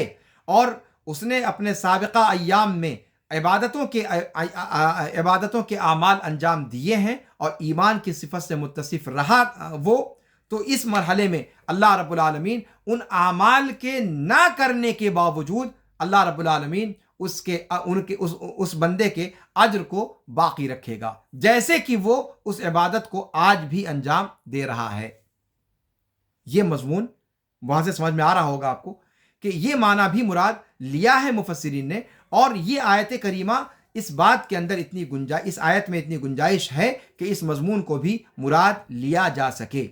اور اس نے اپنے سابقہ ایام میں عبادتوں کے اعمال انجام دیے ہیں اور ایمان کی صفت سے متصف رہا وہ، تو اس مرحلے میں اللہ رب العالمین ان اعمال کے نہ کرنے کے باوجود اللہ رب العالمین اس بندے کے اجر کو باقی رکھے گا، جیسے کہ وہ اس عبادت کو آج بھی انجام دے رہا ہے۔ یہ مضمون وہاں سے سمجھ میں آ رہا ہوگا آپ کو کہ یہ معنی بھی مراد لیا ہے مفسرین نے، اور یہ آیت کریمہ اس بات کے اندر اس آیت میں اتنی گنجائش ہے کہ اس مضمون کو بھی مراد لیا جا سکے۔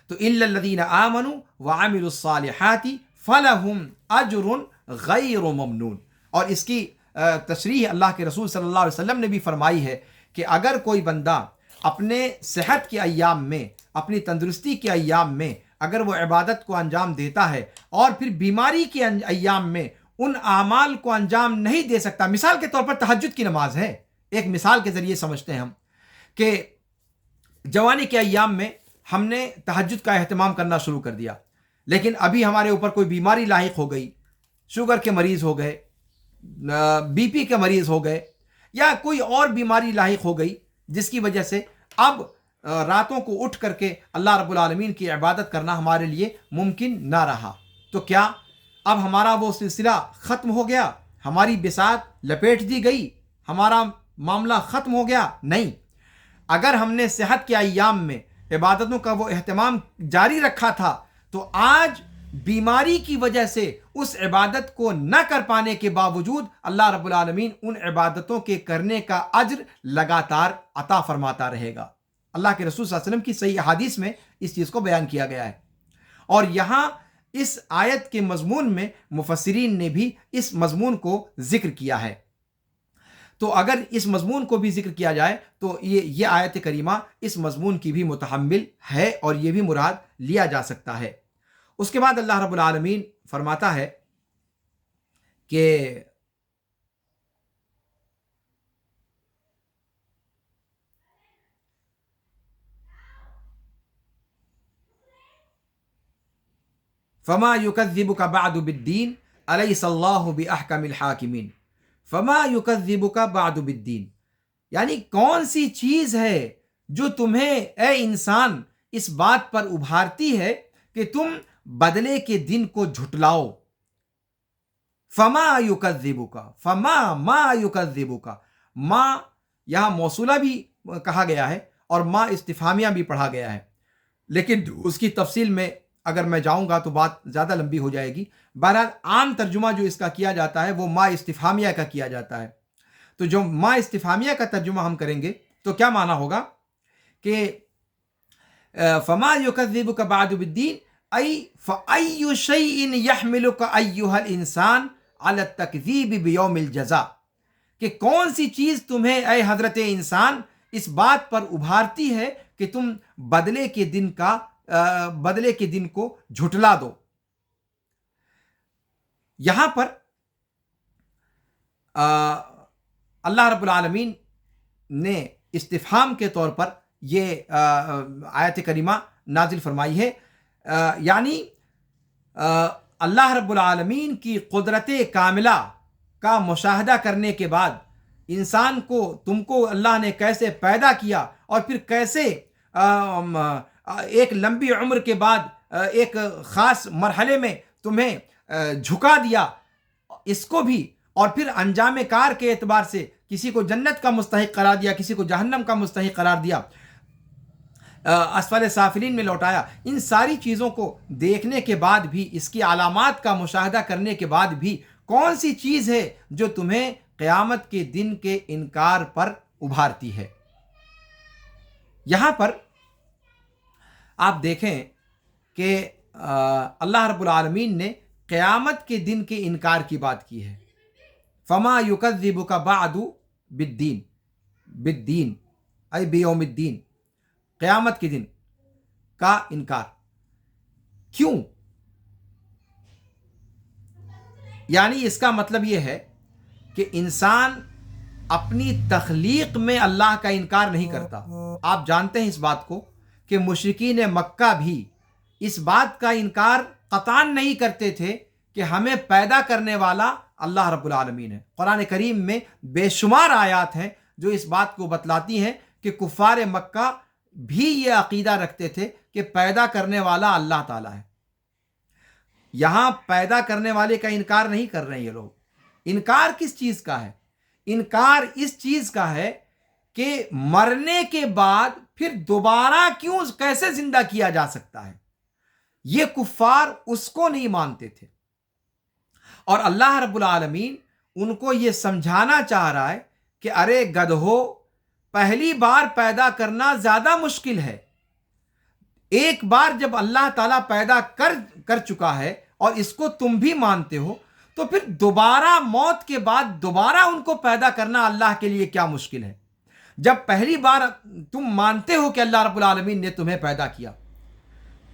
تو الا الذین آمنوا وعملوا الصالحات فلہم اجر غیر ممنون، اور اس کی تشریح اللہ کے رسول صلی اللہ علیہ وسلم نے بھی فرمائی ہے کہ اگر کوئی بندہ اپنے صحت کے ایام میں، اپنی تندرستی کے ایام میں اگر وہ عبادت کو انجام دیتا ہے اور پھر بیماری کے ایام میں ان اعمال کو انجام نہیں دے سکتا، مثال کے طور پر تہجد کی نماز ہے، ایک مثال کے ذریعے سمجھتے ہیں ہم کہ جوانی کے ایام میں ہم نے تہجد کا اہتمام کرنا شروع کر دیا، لیکن ابھی ہمارے اوپر کوئی بیماری لاحق ہو گئی، شوگر کے مریض ہو گئے، بی پی کے مریض ہو گئے، یا کوئی اور بیماری لاحق ہو گئی جس کی وجہ سے اب راتوں کو اٹھ کر کے اللہ رب العالمین کی عبادت کرنا ہمارے لیے ممکن نہ رہا، تو کیا اب ہمارا وہ سلسلہ ختم ہو گیا، ہماری بساط لپیٹ دی گئی، ہمارا معاملہ ختم ہو گیا؟ نہیں، اگر ہم نے صحت کے ایام میں عبادتوں کا وہ اہتمام جاری رکھا تھا تو آج بیماری کی وجہ سے اس عبادت کو نہ کر پانے کے باوجود اللہ رب العالمین ان عبادتوں کے کرنے کا اجر لگاتار عطا فرماتا رہے گا۔ اللہ کے رسول صلی اللہ علیہ وسلم کی صحیح احادیث میں اس چیز کو بیان کیا گیا ہے، اور یہاں اس آیت کے مضمون میں مفسرین نے بھی اس مضمون کو ذکر کیا ہے۔ تو اگر اس مضمون کو بھی ذکر کیا جائے تو یہ آیت کریمہ اس مضمون کی بھی متحمل ہے اور یہ بھی مراد لیا جا سکتا ہے۔ اس کے بعد اللہ رب العالمین فرماتا ہے کہ فما یکذبک بعد بالدین الیس اللہ باحکم الحاکمین۔ فما یکذبک بعد بالدین، یعنی کون سی چیز ہے جو تمہیں اے انسان اس بات پر ابھارتی ہے کہ تم بدلے کے دن کو جھٹلاؤ۔ فما یکذبک، ما یکذبک، ما یہاں موصولہ بھی کہا گیا ہے اور ما استفہامیہ بھی پڑھا گیا ہے، لیکن اس کی تفصیل میں اگر میں جاؤں گا تو بات زیادہ لمبی ہو جائے گی۔ بہرحال عام ترجمہ جو اس کا کیا جاتا ہے وہ ما استفہامیہ کا کیا جاتا ہے، تو جو ما استفہامیہ کا ترجمہ ہم کریں گے تو کیا معنی ہوگا کہ فما یکذبک بعد بالدین ای فای شیء یحملک ایھا الانسان علی التکذیب بیوم الجزاء، کہ کون سی چیز تمہیں اے حضرت انسان اس بات پر ابھارتی ہے کہ تم بدلے کے دن کو جھٹلا دو۔ یہاں پر اللہ رب العالمین نے استفہام کے طور پر یہ آیت کریمہ نازل فرمائی ہے، یعنی اللہ رب العالمین کی قدرت کاملہ کا مشاہدہ کرنے کے بعد انسان کو، تم کو اللہ نے کیسے پیدا کیا اور پھر کیسے ایک لمبی عمر کے بعد ایک خاص مرحلے میں تمہیں جھکا دیا، اس کو بھی، اور پھر انجام کار کے اعتبار سے کسی کو جنت کا مستحق قرار دیا، کسی کو جہنم کا مستحق قرار دیا، اسفل سافلین میں لوٹایا، ان ساری چیزوں کو دیکھنے کے بعد بھی، اس کی علامات کا مشاہدہ کرنے کے بعد بھی کون سی چیز ہے جو تمہیں قیامت کے دن کے انکار پر ابھارتی ہے؟ یہاں پر آپ دیکھیں کہ اللہ رب العالمین نے قیامت کے دن کے انکار کی بات کی ہے۔ فما یکذبک بعد بالدین، بالدین ای بیوم الدین، قیامت کے دن کا انکار کیوں؟ یعنی اس کا مطلب یہ ہے کہ انسان اپنی تخلیق میں اللہ کا انکار نہیں کرتا۔ آپ جانتے ہیں اس بات کو کہ مشرکین مکہ بھی اس بات کا انکار قطعاً نہیں کرتے تھے کہ ہمیں پیدا کرنے والا اللہ رب العالمین ہے۔ قرآن کریم میں بے شمار آیات ہیں جو اس بات کو بتلاتی ہیں کہ کفار مکہ بھی یہ عقیدہ رکھتے تھے کہ پیدا کرنے والا اللہ تعالیٰ ہے۔ یہاں پیدا کرنے والے کا انکار نہیں کر رہے ہیں یہ لوگ۔ انکار کس چیز کا ہے؟ انکار اس چیز کا ہے کہ مرنے کے بعد پھر دوبارہ کیسے زندہ کیا جا سکتا ہے۔ یہ کفار اس کو نہیں مانتے تھے، اور اللہ رب العالمین ان کو یہ سمجھانا چاہ رہا ہے کہ ارے گدھو، پہلی بار پیدا کرنا زیادہ مشکل ہے۔ ایک بار جب اللہ تعالیٰ پیدا کر چکا ہے اور اس کو تم بھی مانتے ہو، تو پھر دوبارہ موت کے بعد دوبارہ ان کو پیدا کرنا اللہ کے لیے کیا مشکل ہے؟ جب پہلی بار تم مانتے ہو کہ اللہ رب العالمین نے تمہیں پیدا کیا،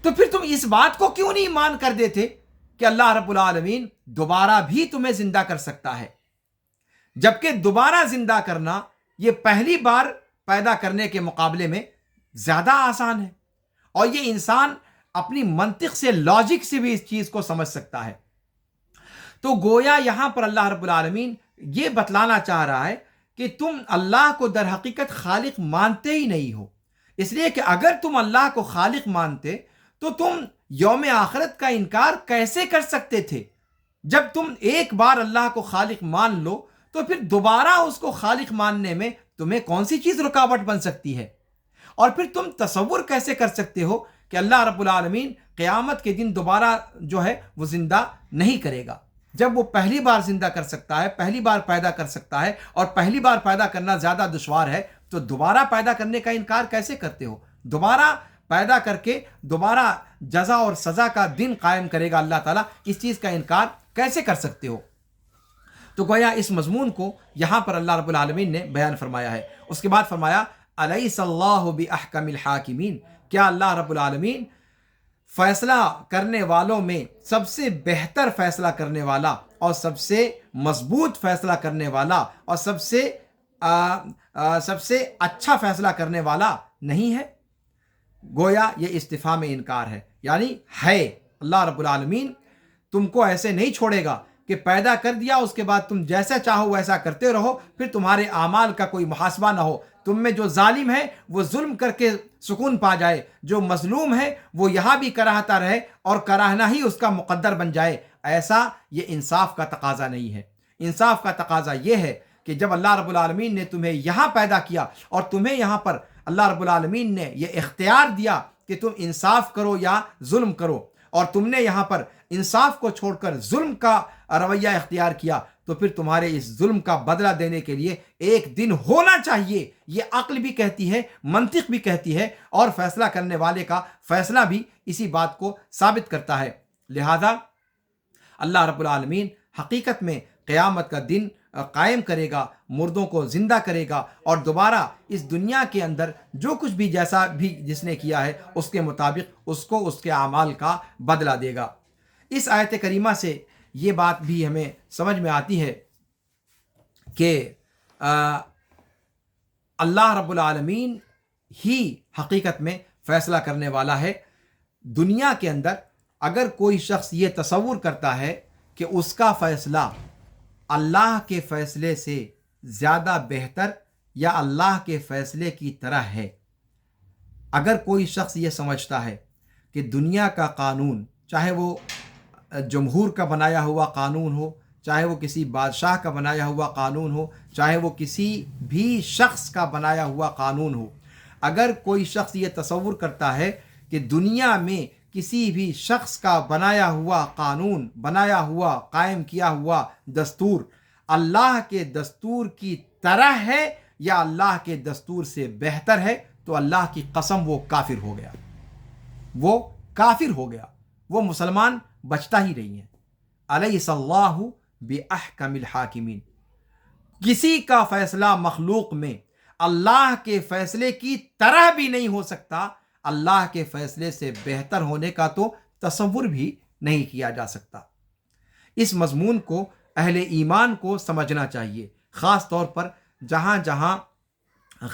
تو پھر تم اس بات کو کیوں نہیں مان کر دیتے کہ اللہ رب العالمین دوبارہ بھی تمہیں زندہ کر سکتا ہے؟ جبکہ دوبارہ زندہ کرنا یہ پہلی بار پیدا کرنے کے مقابلے میں زیادہ آسان ہے، اور یہ انسان اپنی منطق سے، لاجک سے بھی اس چیز کو سمجھ سکتا ہے۔ تو گویا یہاں پر اللہ رب العالمین یہ بتلانا چاہ رہا ہے کہ تم اللہ کو در حقیقت خالق مانتے ہی نہیں ہو، اس لیے کہ اگر تم اللہ کو خالق مانتے تو تم یوم آخرت کا انکار کیسے کر سکتے تھے؟ جب تم ایک بار اللہ کو خالق مان لو تو پھر دوبارہ اس کو خالق ماننے میں تمہیں کون سی چیز رکاوٹ بن سکتی ہے؟ اور پھر تم تصور کیسے کر سکتے ہو کہ اللہ رب العالمین قیامت کے دن دوبارہ جو ہے وہ زندہ نہیں کرے گا، جب وہ پہلی بار زندہ کر سکتا ہے، پہلی بار پیدا کر سکتا ہے، اور پہلی بار پیدا کرنا زیادہ دشوار ہے، تو دوبارہ پیدا کرنے کا انکار کیسے کرتے ہو؟ دوبارہ پیدا کر کے دوبارہ جزا اور سزا کا دن قائم کرے گا اللہ تعالیٰ، اس چیز کا انکار کیسے کر سکتے ہو؟ تو گویا اس مضمون کو یہاں پر اللہ رب العالمین نے بیان فرمایا ہے۔ اس کے بعد فرمایا الیس اللہ باحکم الحاکمین، کیا اللہ رب العالمین فیصلہ کرنے والوں میں سب سے بہتر فیصلہ کرنے والا اور سب سے مضبوط فیصلہ کرنے والا اور سب سے اچھا فیصلہ کرنے والا نہیں ہے؟ گویا یہ استفہام انکار ہے، یعنی ہے اللہ رب العالمین تم کو ایسے نہیں چھوڑے گا کہ پیدا کر دیا، اس کے بعد تم جیسا چاہو ویسا کرتے رہو، پھر تمہارے اعمال کا کوئی محاسبہ نہ ہو، تم میں جو ظالم ہے وہ ظلم کر کے سکون پا جائے، جو مظلوم ہے وہ یہاں بھی کراہتا رہے اور کراہنا ہی اس کا مقدر بن جائے۔ ایسا یہ انصاف کا تقاضا نہیں ہے۔ انصاف کا تقاضا یہ ہے کہ جب اللہ رب العالمین نے تمہیں یہاں پیدا کیا اور تمہیں یہاں پر اللہ رب العالمین نے یہ اختیار دیا کہ تم انصاف کرو یا ظلم کرو، اور تم نے یہاں پر انصاف کو چھوڑ کر ظلم کا رویہ اختیار کیا، تو پھر تمہارے اس ظلم کا بدلہ دینے کے لیے ایک دن ہونا چاہیے۔ یہ عقل بھی کہتی ہے، منطق بھی کہتی ہے، اور فیصلہ کرنے والے کا فیصلہ بھی اسی بات کو ثابت کرتا ہے۔ لہذا اللہ رب العالمین حقیقت میں قیامت کا دن قائم کرے گا، مردوں کو زندہ کرے گا، اور دوبارہ اس دنیا کے اندر جو کچھ بھی جیسا بھی جس نے کیا ہے اس کے مطابق اس کو اس کے اعمال کا بدلہ دے گا۔ اس آیت کریمہ سے یہ بات بھی ہمیں سمجھ میں آتی ہے کہ اللہ رب العالمین ہی حقیقت میں فیصلہ کرنے والا ہے۔ دنیا کے اندر اگر کوئی شخص یہ تصور کرتا ہے کہ اس کا فیصلہ اللہ کے فیصلے سے زیادہ بہتر یا اللہ کے فیصلے کی طرح ہے، اگر کوئی شخص یہ سمجھتا ہے کہ دنیا کا قانون، چاہے وہ جمہور کا بنایا ہوا قانون ہو، چاہے وہ کسی بادشاہ کا بنایا ہوا قانون ہو، چاہے وہ کسی بھی شخص کا بنایا ہوا قانون ہو، اگر کوئی شخص یہ تصور کرتا ہے کہ دنیا میں کسی بھی شخص کا بنایا ہوا قانون، بنایا ہوا قائم کیا ہوا دستور اللہ کے دستور کی طرح ہے یا اللہ کے دستور سے بہتر ہے، تو اللہ کی قسم وہ کافر ہو گیا، وہ کافر ہو گیا، وہ مسلمان بچتا ہی نہیں ہے۔ الیس اللہ باحکم الحاکمین، کسی کا فیصلہ مخلوق میں اللہ کے فیصلے کی طرح بھی نہیں ہو سکتا، اللہ کے فیصلے سے بہتر ہونے کا تو تصور بھی نہیں کیا جا سکتا۔ اس مضمون کو اہل ایمان کو سمجھنا چاہیے، خاص طور پر جہاں جہاں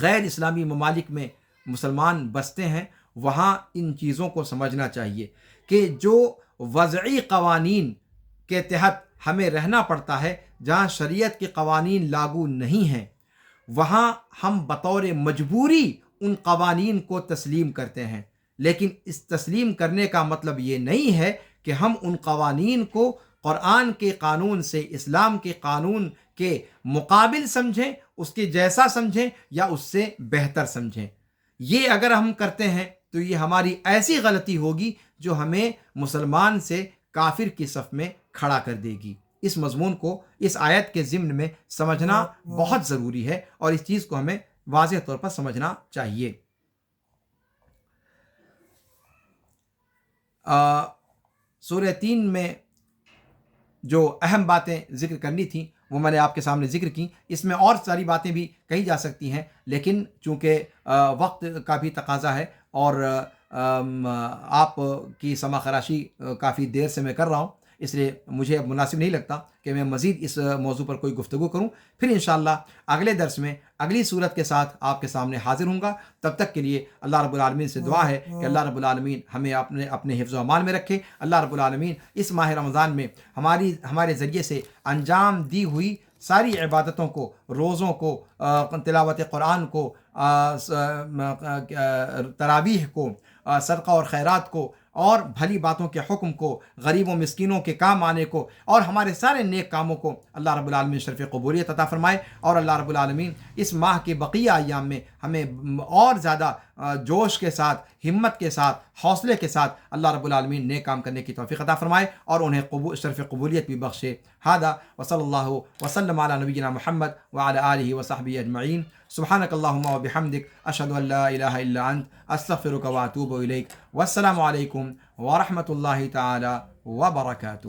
غیر اسلامی ممالک میں مسلمان بستے ہیں وہاں ان چیزوں کو سمجھنا چاہیے کہ جو وضعی قوانین کے تحت ہمیں رہنا پڑتا ہے، جہاں شریعت کے قوانین لاگو نہیں ہیں، وہاں ہم بطور مجبوری ان قوانین کو تسلیم کرتے ہیں، لیکن اس تسلیم کرنے کا مطلب یہ نہیں ہے کہ ہم ان قوانین کو قرآن کے قانون سے، اسلام کے قانون کے مقابل سمجھیں، اس کے جیسا سمجھیں یا اس سے بہتر سمجھیں۔ یہ اگر ہم کرتے ہیں تو یہ ہماری ایسی غلطی ہوگی جو ہمیں مسلمان سے کافر کی صف میں کھڑا کر دے گی۔ اس مضمون کو اس آیت کے ضمن میں سمجھنا بہت ضروری ہے، اور اس چیز کو ہمیں واضح طور پر سمجھنا چاہیے۔ سورہ 3 میں جو اہم باتیں ذکر کرنی تھیں وہ میں نے آپ کے سامنے ذکر کی۔ اس میں اور ساری باتیں بھی کہی جا سکتی ہیں، لیکن چونکہ وقت کا بھی تقاضا ہے اور آپ کی سمع خراشی کافی دیر سے میں کر رہا ہوں، اس لیے مجھے اب مناسب نہیں لگتا کہ میں مزید اس موضوع پر کوئی گفتگو کروں۔ پھر انشاءاللہ اگلے درس میں اگلی صورت کے ساتھ آپ کے سامنے حاضر ہوں گا۔ تب تک کے لیے اللہ رب العالمین سے دعا ہے کہ اللہ رب العالمین ہمیں اپنے حفظ و امان میں رکھے۔ اللہ رب العالمین اس ماہ رمضان میں ہمارے ذریعے سے انجام دی ہوئی ساری عبادتوں کو، روزوں کو، تلاوت قرآن کو، تراویح کو، صدقہ اور خیرات کو، اور بھلی باتوں کے حکم کو، غریب و مسکینوں کے کام آنے کو، اور ہمارے سارے نیک کاموں کو اللہ رب العالمین شرف قبولیت عطا فرمائے، اور اللہ رب العالمین اس ماہ کے بقیہ ایام میں ہمیں اور زیادہ جوش کے ساتھ، ہمت کے ساتھ، حوصلے کے ساتھ اللہ رب العالمین نیک کام کرنے کی توفیق عطا فرمائے، اور انہیں شرف قبولیت بھی بخشے۔ ھذا وصلی اللہ وسلم علی نبینا محمد وعلی آلہ وصحبہ اجمعین۔ سبحانک اللہم وبحمدک، اشہد ان لا الہ الا انت، استغفرک واتوب الیک۔ والسلام علیکم ورحمۃ اللہ تعالی وبرکاتہ۔